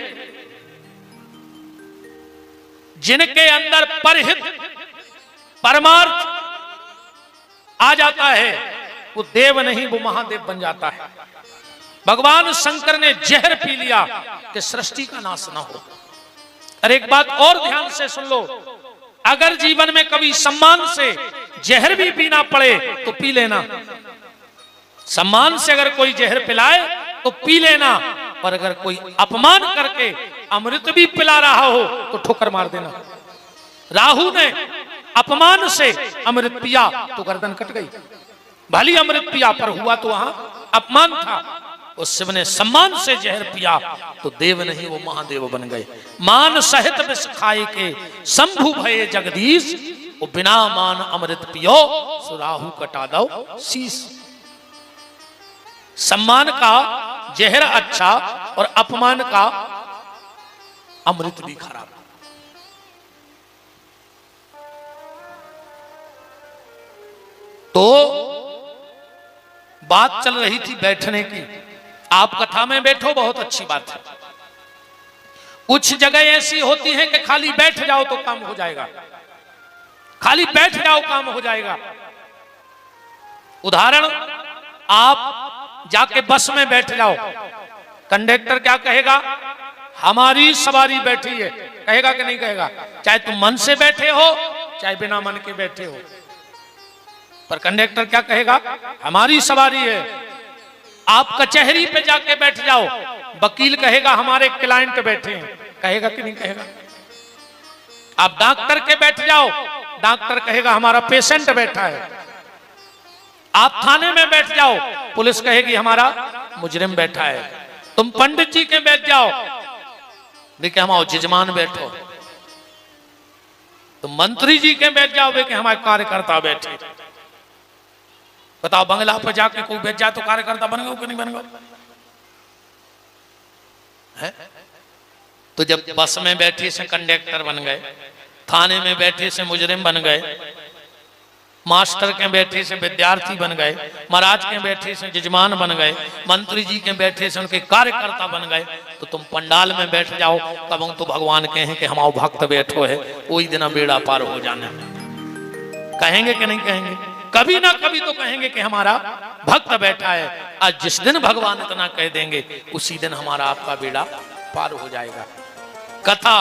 जिनके अंदर परहित परमार्थ आ जाता है वो देव नहीं, वो महादेव बन जाता है। भगवान शंकर ने जहर पी लिया कि सृष्टि का नाश ना हो। और एक बात और ध्यान से सुन लो, अगर जीवन में कभी सम्मान से जहर भी पीना पड़े तो पी लेना। सम्मान से अगर कोई जहर पिलाए तो पी लेना, पर अगर कोई अपमान करके अमृत भी पिला रहा हो तो ठोकर मार देना। राहु ने अपमान से अमृत पिया तो गर्दन कट गई। भली अमृत पिया पर हुआ तो वहां अपमान था। उस शिव ने सम्मान से जहर पिया तो देव नहीं, वो महादेव बन गए। मान सहित विष खाए के शंभु भये जगदीश, वो बिना मान अमृत पियो सो राहु कटा दो शीश। सम्मान का जहर अच्छा और अपमान का अमृत भी खराब। तो बात चल रही थी बैठने की। आप कथा में बैठो, बहुत अच्छी बात है। कुछ जगह ऐसी होती है कि खाली बैठ जाओ तो काम हो जाएगा, खाली बैठ जाओ काम हो जाएगा। उदाहरण, आप जाके बस में बैठ जाओ, कंडक्टर क्या कहेगा? हमारी सवारी बैठी है। कहेगा कि नहीं कहेगा? चाहे तुम मन से बैठे हो चाहे बिना मन के बैठे हो, पर कंडक्टर क्या कहेगा? हमारी सवारी है। आप कचहरी पे जाके बैठ जाओ, वकील कहेगा हमारे क्लाइंट बैठे हैं। कहेगा कि नहीं कहेगा? आप डॉक्टर के बैठ जाओ, डॉक्टर कहेगा हमारा पेशेंट बैठा है। आप थाने में बैठ जाओ, पुलिस कहेगी हमारा मुजरिम बैठा है। तुम पंडित जी के बैठ जाओ, देखिए हमारा जजमान बैठो। तुम मंत्री जी के बैठ जाओ, देखिए हमारे कार्यकर्ता बैठे। बताओ बंगला पर जाके कोई बैठ जाए तो कार्यकर्ता बन गए कि नहीं बन गए? तो जब बस में बैठे से कंडक्टर बन गए, थाने में बैठे से मुजरिम बन गए, मास्टर के बैठे से विद्यार्थी बन गए, महाराज के बैठे से जजमान बन गए, मंत्री जी के बैठे से उनके कार्यकर्ता बन गए, तो तुम पंडाल में बैठ जाओ तब तो भगवान कहें कि हमारा भक्त बैठो है, कोई दिन बेड़ा पार हो जाना। कहेंगे कि नहीं कहेंगे? कभी ना कभी तो कहेंगे कि हमारा भक्त बैठा है। आज जिस दिन भगवान इतना कह देंगे उसी दिन हमारा आपका बेड़ा पार हो जाएगा। कथा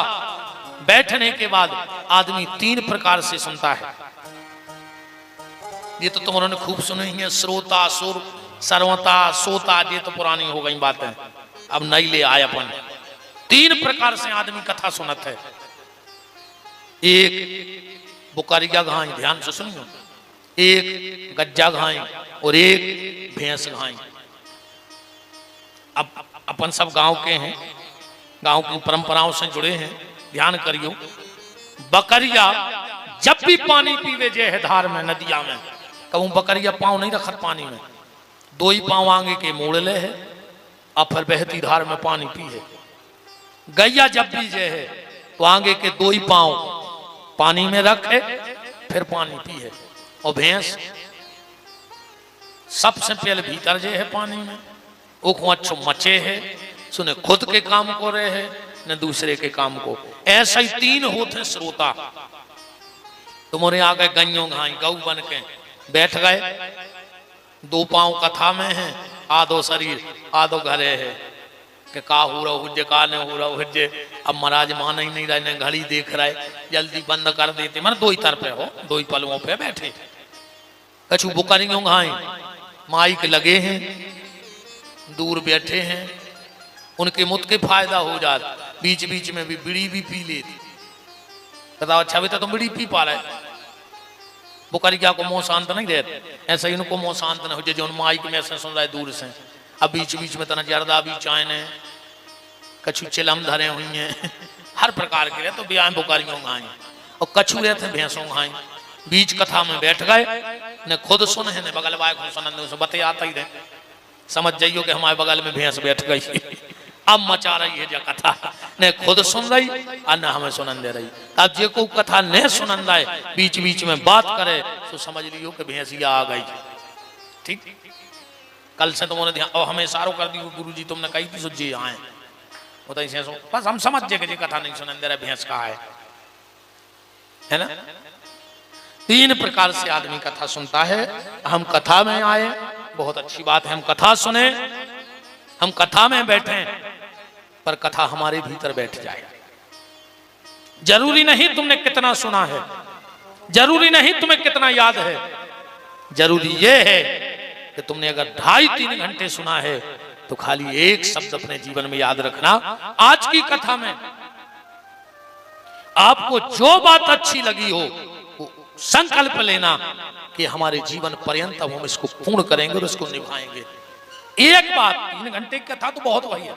बैठने के बाद आदमी 3 प्रकार से सुनता है। ये तो तुमने खूब सुनी है, श्रोता, सुर, सर्वता, सोता। ये तो पुरानी हो गई बातें, अब नई ले आए अपन। 3 प्रकार से आदमी कथा सुनत है। एक बुकारिया घाई, ध्यान से सुनियो, एक गज्जा घाई और एक भैंस घाई। अब अपन सब गांव के हैं, गांव की परंपराओं से जुड़े हैं, ध्यान करियो। बकरिया जब भी पानी पीवे जे है धार में, नदिया में, कहूं बकरिया पांव नहीं रखत पानी में, 2 ही पांव आगे के मोड़ ले है और फिर बहती धार में पानी पी है। गैया जब भी जे है तो आगे के 2 ही पांव पानी में रखे फिर पानी पिए, और भैंस सबसे पहले भीतर जे है पानी में, वो अच्छो मचे है, सुने खुद के काम को रहे है न दूसरे के काम को। ऐसा ही 3 होते श्रोता। तुम्हारे आ गए गइयों घाई गऊ बन के बैठ गए, 2 पांव कथा में है, आधो शरीर आधो घरे है कि का हो रहा हुज्जे का नहीं हो रहा हुज्जे। अब महाराज मान ही नहीं रहे, घड़ी देख रहे, जल्दी बंद कर देते। मतलब 2 ही तरफ हो, 2 ही पलवों पे बैठे। कछु बुकरियों घाई माइक लगे हैं, दूर बैठे हैं, उनके मुत के फायदा हो जाता। बीच बीच में भी बीड़ी भी पी लेती। बताओ अच्छा बेटा तुम बीड़ी पी पा रहे, बुकरिया को मुंह शांत नहीं रहते, ऐसा ही उनको मुंह शांत नहीं हो जो माइक में ऐसे सुन रहे दूर से। अब बीच बीच में तना जर्दा भी चायने कछु चिलम धरे हुई हैं हर प्रकार के रहे, तो ब्याह बुकारियों घाई और कछु रहते भैंसों घाई। बीच कथा में बैठ गए, ने खुद सुन है ने बगल वाले को सुनने उसे बते आता ही रहे, समझ जाइयो कि हमारे बगल में भैंस बैठ गई अब मचा रही है जो कथा, ने खुद सुन रही और न हमें सुनन दे रही। अब जे को कथा न सुनन दाए बीच बीच में बात करे तो समझ लियो कि भैंसिया आ गई। ठीक, कल से तुमने ध्यान और हमें इशारों कर दी गुरु जी तुमने कही थी सुजी आए, बस हम समझ जाए कि कथा नहीं सुनन दे रहा, भैंस का है ना। 3 प्रकार से आदमी कथा सुनता है। हम कथा में आए, बहुत अच्छी बात है, हम कथा सुने, हम कथा में बैठे, पर कथा हमारे भीतर बैठ जाए। जरूरी नहीं तुमने कितना सुना है, जरूरी नहीं तुम्हें कितना याद है, जरूरी यह है कि तुमने अगर 2.5-3 घंटे सुना है तो खाली एक शब्द अपने जीवन में याद रखना। आज की कथा में आपको जो बात अच्छी लगी हो वो संकल्प लेना कि हमारे जीवन पर्यंत हम इसको पूर्ण करेंगे और इसको निभाएंगे। एक बात, 3 घंटे की कथा तो बहुत वही है,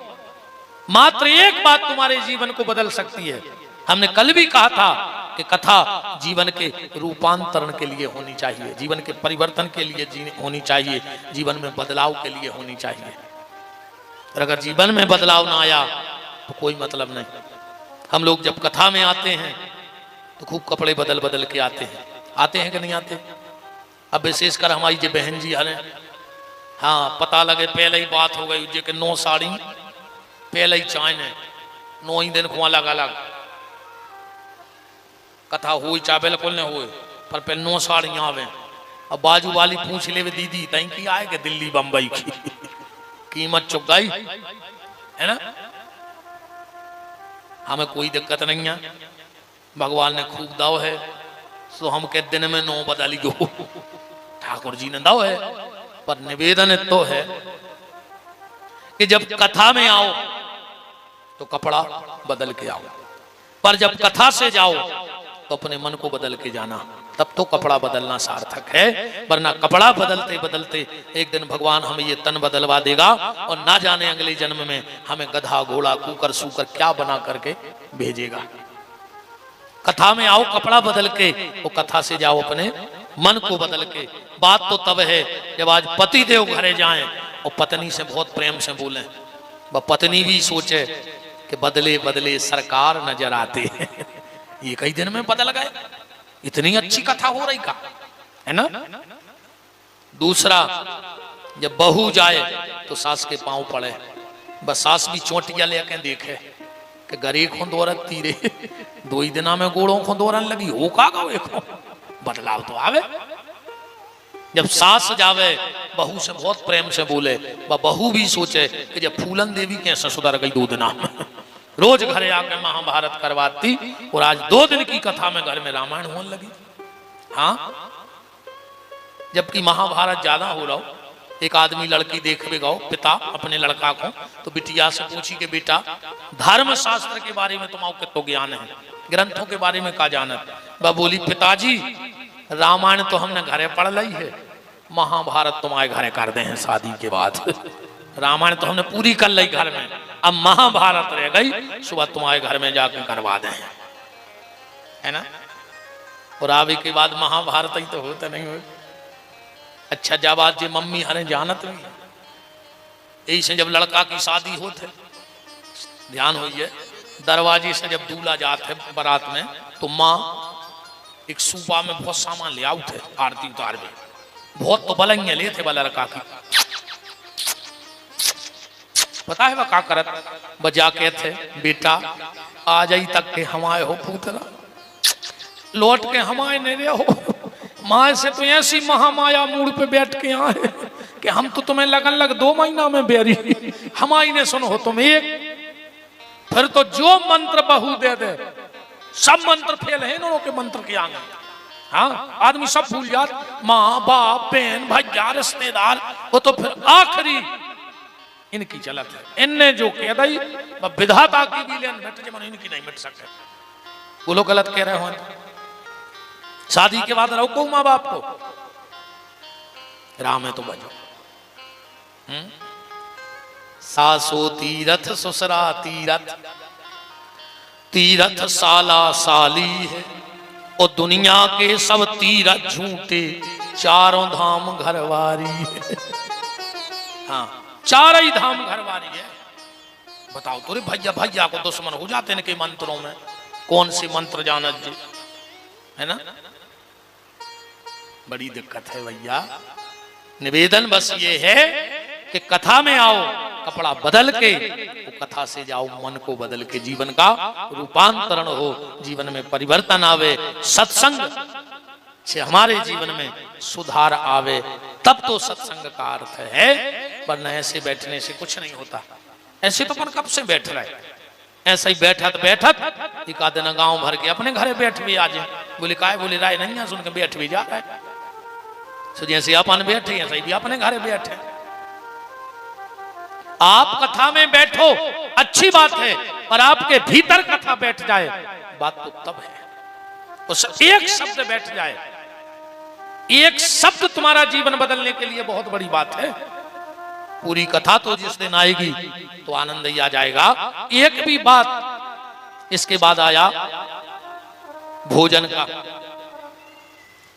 मात्र एक बात तुम्हारे जीवन को बदल सकती है। हमने कल भी कहा था कि कथा जीवन के रूपांतरण के लिए होनी चाहिए, जीवन के परिवर्तन के लिए होनी चाहिए, जीवन में बदलाव के लिए होनी चाहिए। और अगर जीवन में बदलाव ना आया तो कोई मतलब नहीं। हम लोग जब कथा में आते हैं तो खूब कपड़े बदल बदल के आते हैं कि नहीं आते। अब विशेषकर हमारी जो बहन जी आ रहे, हाँ पता लगे पहले ही बात हो गई जो 9 साड़ी पहले ही चाय ने 9 ही दिन खुआ अलग अलग कथा हुई, चाहे बिल्कुल नहीं हुई, पर पहले 9 साड़ियाँ आवे। अब बाजू वाली पूछ ले दीदी तई की आए कि दिल्ली बम्बई की कीमत चुक गई है ना। हमें कोई दिक्कत नहीं है, भगवान ने खूब दाव है, तो हम के दिन में 9 बदली गो ठाकुर जी ने दाव है। पर निवेदन तो है कि जब कथा में आओ तो कपड़ा बदल के आओ, पर जब कथा से जाओ तो अपने मन को बदल के जाना, तब तो कपड़ा बदलना सार्थक है। वरना कपड़ा बदलते बदलते एक दिन भगवान हमें ये तन बदलवा देगा और ना जाने अगले जन्म में हमें गधा घोड़ा कुकर सूकर क्या बना करके भेजेगा। कथा में आओ कपड़ा बदल के, वो कथा से जाओ अपने मन को बदल के। बात तो तब है जब आज पति देव घरे जाएं और पत्नी से बहुत प्रेम से बोले, वह पत्नी भी सोचे कि बदले बदले सरकार नजर आते हैं ये कई दिन में पता लगा इतनी अच्छी कथा हो रही का है ना। दूसरा, जब बहू जाए तो सास के पांव पड़े, बस सास भी चोटिया लेके देखे कि गरी खुंदोरत तीरे 2 ही दिना में गोड़ों खुंदोरन लगी हो का बदलाव तो आवे। जब सास जावे बहू से बहुत प्रेम से बोले, बहू भी सोचे कि जब फूलन देवी कैसे सुधर गई 2 दिना में, रोज घरे आकर महाभारत करवाती और आज 2 दिन की कथा में घर में रामायण होने लगी। हाँ, जबकि महाभारत ज्यादा हो रहा हो। एक आदमी लड़की देखने गो, पिता अपने लड़का को तो बिटिया से पूछी कि बेटा धर्म शास्त्र के बारे में तुम्हारा कितना ज्ञान है, ग्रंथों के बारे में क्या जानत। वह बोली पिताजी रामायण तो हमने घरे पढ़ ली है, महाभारत तुम्हारे घरे कर दे हैं शादी के बाद रामायण तो हमने पूरी कर ली घर में, अब महाभारत रह गई, सुबह तुम्हारे घर में जाकर करवा दे है ना। और आवे के बाद महाभारत ही तो होता नहीं हो। अच्छा जब आज जी मम्मी हरे जानत नहीं, यही से जब लड़का की शादी होते ध्यान हुई है दरवाजे से जब दूल्हा जाते बारात में तो माँ एक सूपा में बहुत सामान ले आउट है आरती उतार में, बहुत तो बलंगे ले थे बलर का की। पता है वह का करत बजा के थे, बेटा आ जाई तक के हमारे हो पुतरा, लौट के हमारे नहीं रहे हो। माँ से तो ऐसी महामाया मूड पे बैठ के आए कि हम तो तुम्हें लगन लग 2 महीना में बेरी, हमारी ने सुनो हो तुम एक, फिर तो जो मंत्र बहू दे दे सब मंत्र फेल है इन्होंने के मंत्र के आगे। हाँ आदमी सब भूल जात, माँ बाप बहन भैया रिश्तेदार, वो तो फिर आखिरी इनकी चलत है। इनने जो कह दी विधाता की भी लेन मिट जाए, इनकी नहीं मिट सकते। वो लोग गलत कह रहे हो। शादी के बाद रोको माँ बाप को, राम है तो बजो। सासो तीरथ ससुरा तीरथ, तीरथ साला साली है, और दुनिया के सब तीरथ झूठे, चारों धाम घरवारी है। हाँ 4 ही धाम घरवारी है। बताओ तो रे भैया भैया को दुश्मन हो जाते हैं के मंत्रों में, कौन से मंत्र जानत जी, है ना। बड़ी दिक्कत है भैया। निवेदन बस ये है कि कथा में आओ, कपड़ा बदल के वो कथा से जाओ, मन को बदल के जीवन का रूपांतरण हो, जीवन में परिवर्तन आवे, सत्संग से हमारे जीवन में सुधार आवे, तब तो सत्संग का अर्थ है। वरना ऐसे बैठने से कुछ नहीं होता। ऐसे तो अपन कब से बैठ रहे, ऐसा ही बैठत बैठत एक आध दिन गांव भर के अपने घरे बैठ भी आ जाए। बोले काय, बोले राय नहीं है, सुन के बैठ भी जा रहा है। तो जैसे अपन बैठे ऐसे भी अपने घरे बैठे। आप कथा में बैठो अच्छी बात है, पर आपके भीतर कथा बैठ जाए बात तो तब है। उस एक शब्द बैठ जाए, एक शब्द तुम्हारा जीवन बदलने के लिए बहुत बड़ी बात है। पूरी कथा तो जिस दिन आएगी तो आनंद ही आ जाएगा। एक भी बात इसके बाद आया भोजन का,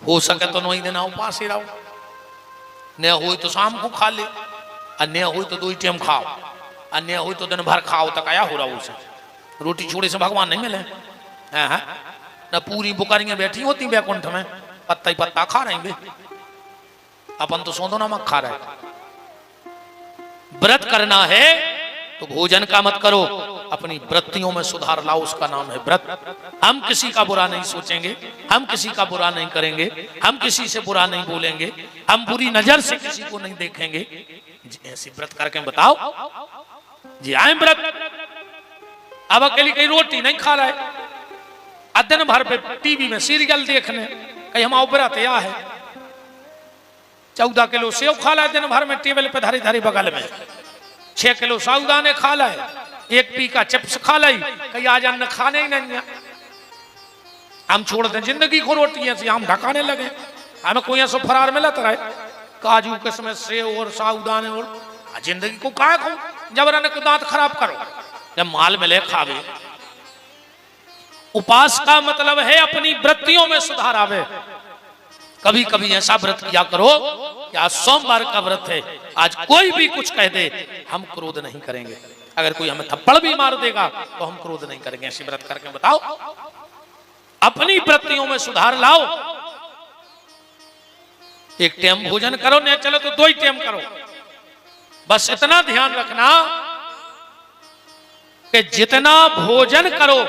हो सके तो 9 दिन उपास ही रहो, न हो तो शाम को खा ले, अन्य हो तो 2 टाइम खाओ, अन्य हो तो दिन भर खाओ। तक आया हो रहा उसे रोटी छोड़े से भगवान नहीं मिले। न पूरी बुकारियां बैठी होती बैकुंठ में, पत्ता ही पत्ता खा रहे, अपन तो सौंदो नमक खा रहे। व्रत करना है तो भोजन का मत करो, अपनी वृत्तियों में सुधार लाओ, उसका नाम है व्रत। हम किसी का बुरा नहीं सोचेंगे, हम किसी का बुरा नहीं करेंगे, हम किसी से बुरा नहीं बोलेंगे, हम बुरी नजर से किसी को नहीं देखेंगे। ऐसे व्रत करके बताओ जी आए व्रत। अब अकेली कहीं रोटी नहीं खा रहा है, दिन भर पे टीवी में सीरियल देखने, कहीं हम व्रत या है। 14 किलो सेव खा ला दिन भर में टेबल पे धरी धरी बगल में, 6 किलो साबुदाने खा लाए, 1 पी का चिप्स खा लाई, कहीं आज अन्न खाने ही नहीं है। हम छोड़ दें जिंदगी को रोटी से हम ढकाने लगे। हमें कोई ऐसा फरार मिलता रहे, काजू किस्में सेव और साबुदाने, और जिंदगी को काय खो, जबरन को दांत खराब करो, जब माल मिले खावे। उपास का मतलब है अपनी वृत्तियों में सुधार आवे। कभी कभी ऐसा व्रत किया करो कि आज सोमवार का व्रत है, आज कोई भी कुछ कह दे हम क्रोध नहीं करेंगे। अगर कोई हमें थप्पड़ भी मार देगा तो हम क्रोध नहीं करेंगे। ऐसे व्रत करके बताओ, अपनी वृत्तियों में सुधार लाओ। एक टाइम भोजन करो, नहीं चलो तो 2 टाइम करो। बस इतना ध्यान रखना कि जितना भोजन करो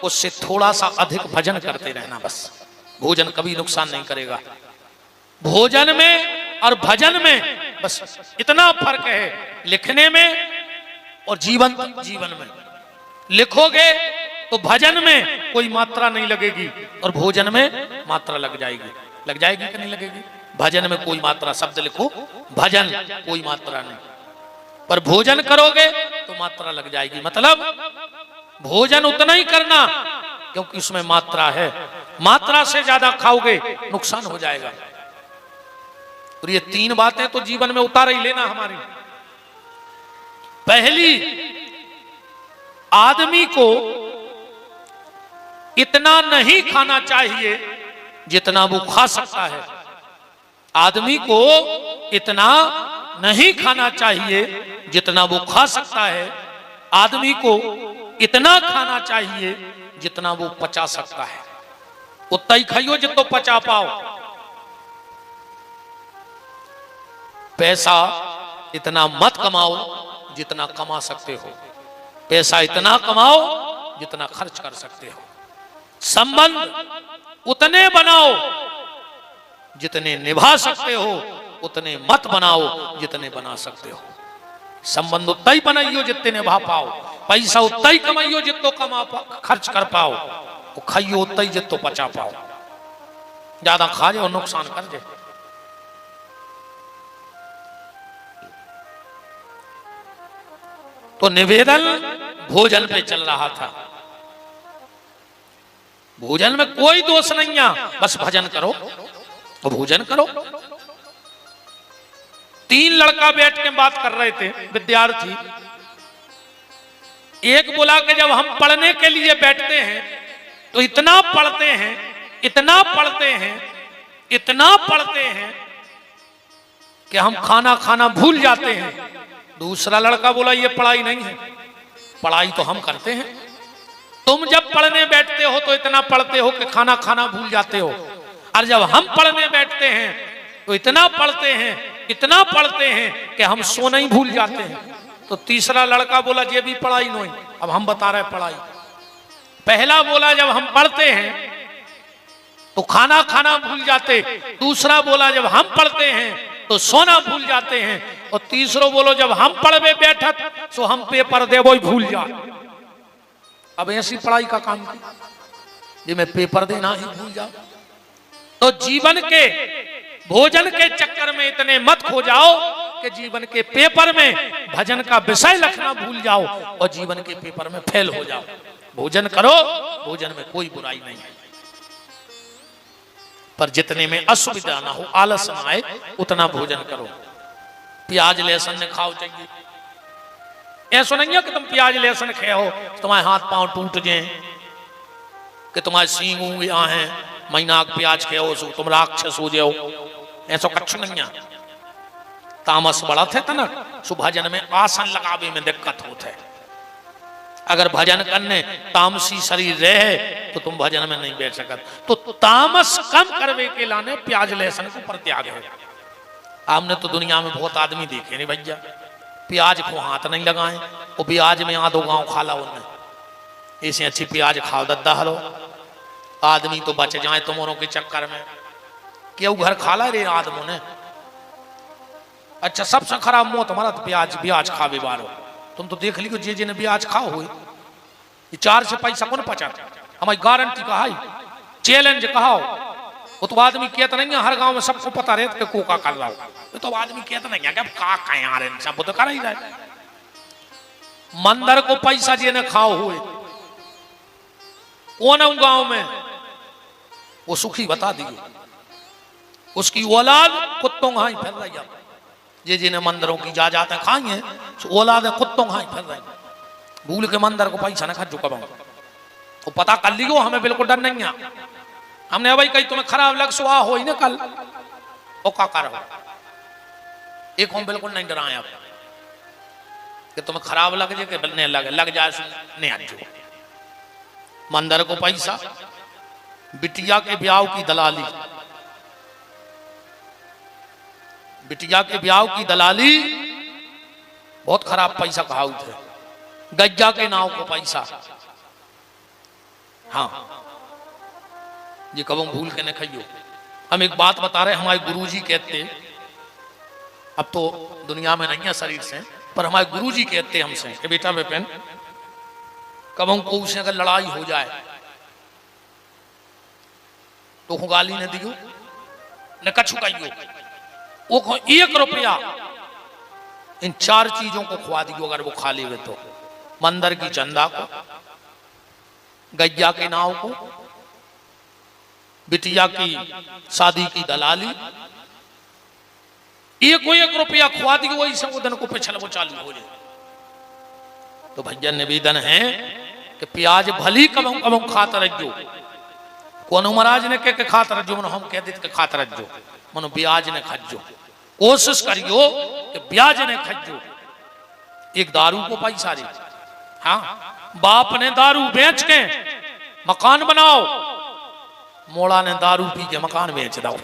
उससे थोड़ा सा अधिक भजन करते रहना। बस भोजन कभी नुकसान नहीं करेगा। भोजन में और भजन में बस इतना फर्क है, लिखने में और जीवन में। लिखोगे तो भजन में कोई मात्रा नहीं लगेगी और भोजन में मात्रा लग जाएगी। लग जाएगी कि नहीं लगेगी? भजन में कोई मात्रा, शब्द लिखो भजन, कोई मात्रा नहीं, पर भोजन करोगे तो मात्रा लग जाएगी। मतलब भोजन उतना ही करना क्योंकि उसमें मात्रा है। मात्रा से ज्यादा खाओगे नुकसान हो जाएगा। और ये 3 बातें तो जीवन में उतार ही लेना हमारी। पहली, आदमी को इतना नहीं खाना चाहिए जितना वो खा सकता है। आदमी को इतना नहीं खाना चाहिए जितना वो खा सकता है। आदमी को इतना खाना चाहिए जितना वो पचा सकता है, उतना ही खाइयो जितना पचा पाओ। पैसा इतना मत कमाओ जितना कमा सकते हो, पैसा इतना कमाओ जितना खर्च कर सकते हो। संबंध उतने बनाओ जितने निभा सकते हो, उतने मत बनाओ जितने बना सकते हो। संबंध उतना ही बनाइयो जितने निभा पाओ, पैसा उतना ही कमाइयो जितना खर्च कर पाओ, वो खाइयो उतना ही जितना पचा पाओ। ज्यादा खा जाओ नुकसान कर जाए। तो निवेदन भोजन पे चल रहा था। भोजन में कोई दोष नहीं है, बस भजन करो तो भोजन करो। 3 लड़का बैठ के बात कर रहे थे, विद्यार्थी। एक बोला कि जब हम पढ़ने के लिए बैठते हैं तो इतना पढ़ते हैं, इतना पढ़ते हैं, इतना पढ़ते हैं कि हम खाना खाना भूल जाते हैं। दूसरा लड़का बोला ये पढ़ाई नहीं है, पढ़ाई तो हम करते हैं। तुम जब पढ़ने बैठते हो तो इतना पढ़ते हो कि खाना खाना भूल जाते हो, और जब हम पढ़ने बैठते हैं तो इतना पढ़ते हैं, इतना पढ़ते हैं कि हम सोना ही भूल जाते हैं। तो तीसरा लड़का बोला ये भी पढ़ाई नहीं। अब हम बता रहे पढ़ाई। पहला बोला जब हम पढ़ते हैं तो खाना खाना भूल जाते, दूसरा बोला जब हम पढ़ते हैं तो सोना भूल जाते हैं, और तीसरो बोलो जब हम पढ़वे बैठत तो हम पेपर देवो ही भूल जा। अब ऐसी पढ़ाई का काम जी मैं पेपर देना ही भूल जाओ। तो जीवन के भोजन के चक्कर में इतने मत खो जाओ कि जीवन के पेपर में भजन का विषय लिखना भूल जाओ और जीवन के पेपर में फेल हो जाओ। भोजन करो, भोजन में कोई बुराई नहीं है, पर जितने में असुविधा ना हो, आलस ना आए, उतना भोजन करो। प्याज लहसुन ने खाओ चाहिए। ऐसा नहीं है कि तुम प्याज लहसुन खाए हो तुम्हारे हाथ पांव टूट जाए, कि तुम्हारे सींग ऊंग यहाँ है, महीना प्याज खाओ सो तुम राक्षस हो जाओ। ऐसा कछ नहीं है। तामस बढ़त है तना सो भजन में आसन लगावे में दिक्कत होता है। अगर भजन करने तामसी शरीर रहे तो तुम भजन में नहीं बैठ सकत। तो तामस कम करवे के लाने प्याज लहसुन को परित्याग है। हमने तो दुनिया में बहुत आदमी देखे नहीं भैया, प्याज को हाथ नहीं लगाए, वो प्याज में आधो गांव खाला उनने। ऐसे अच्छी प्याज खाओ दद्दा हलो, आदमी तो बच जाए तुम्हारों के चक्कर में। क्यों घर खाला रे आदमों ने। अच्छा सबसे खराब मुंह तुम्हारा तो प्याज ब्याज खावे बारो। तुम तो देख लियो जे ने ब्याज खाओ हुए, ये 4 से पैसा कौन पचाता। हमारी गारंटी कहा है, चैलेंज कहा। वो तो आदमी कहता नहीं है, हर गांव में सबको पता रहता है कोका कर रहा हो। तो आदमी कहता नहीं है कि अब का कहें सब तो कर ही रहे। मंदिर को पैसा जे ने खाओ हुए कौन गांव में, वो सुखी बता दिए। उसकी औलाद कुत्तों घाई फिर रही है। जे जिन्हें मंदिरों की जाते खाई है औलाद कुत्तों घाई फिर रही। भूल के मंदिर को पैसा न खा चुका वो पता कर लियो, हमें बिल्कुल डर नहीं है। हमने भाई कहीं तुम्हें खराब लग सुहा हो ही ना कल वो का कर एक हम बिल्कुल नहीं डराए आप कि तुम्हें खराब लग जाए कि नहीं लग जाए नहीं आज। मंदिर को पैसा, बिटिया के ब्याह की दलाली, बिटिया के ब्याह की दलाली बहुत खराब पैसा कहा थे। गज्जा के नाव को पैसा, हाँ ये कब भूल के न खाइयो। हम एक बात बता रहे, हमारे गुरुजी कहते, अब तो दुनिया में नहीं है शरीर से, पर हमारे गुरुजी कहते हमसे कि बेटा विपिन कब हमको उसे अगर लड़ाई हो जाए तो गाली न दियो न कछु कहियो, वो 1 रुपया इन 4 चीजों को खुआ दियो। अगर वो खा लेवे तो मंदिर की चंदा को, गैया के नाव को, बिटिया की शादी की दलाली, 1 रुपया खुआ दियो, वही संबोधन को पिछल वो चालू हो जाए। तो भैया निवेदन है कि प्याज भली कबम कबम खाता रहो। कोनो महाराज ने के खाता रहो, मनो हम कह देते खाता रहो, मनो ब्याज ने खजो। कोशिश करियो कि ब्याज ने खजो। एक दारू को पैसा रे, हाँ बाप ने दारू बेच के मकान बनाओ, मोड़ा ने दारू पी के मकान बेच दो।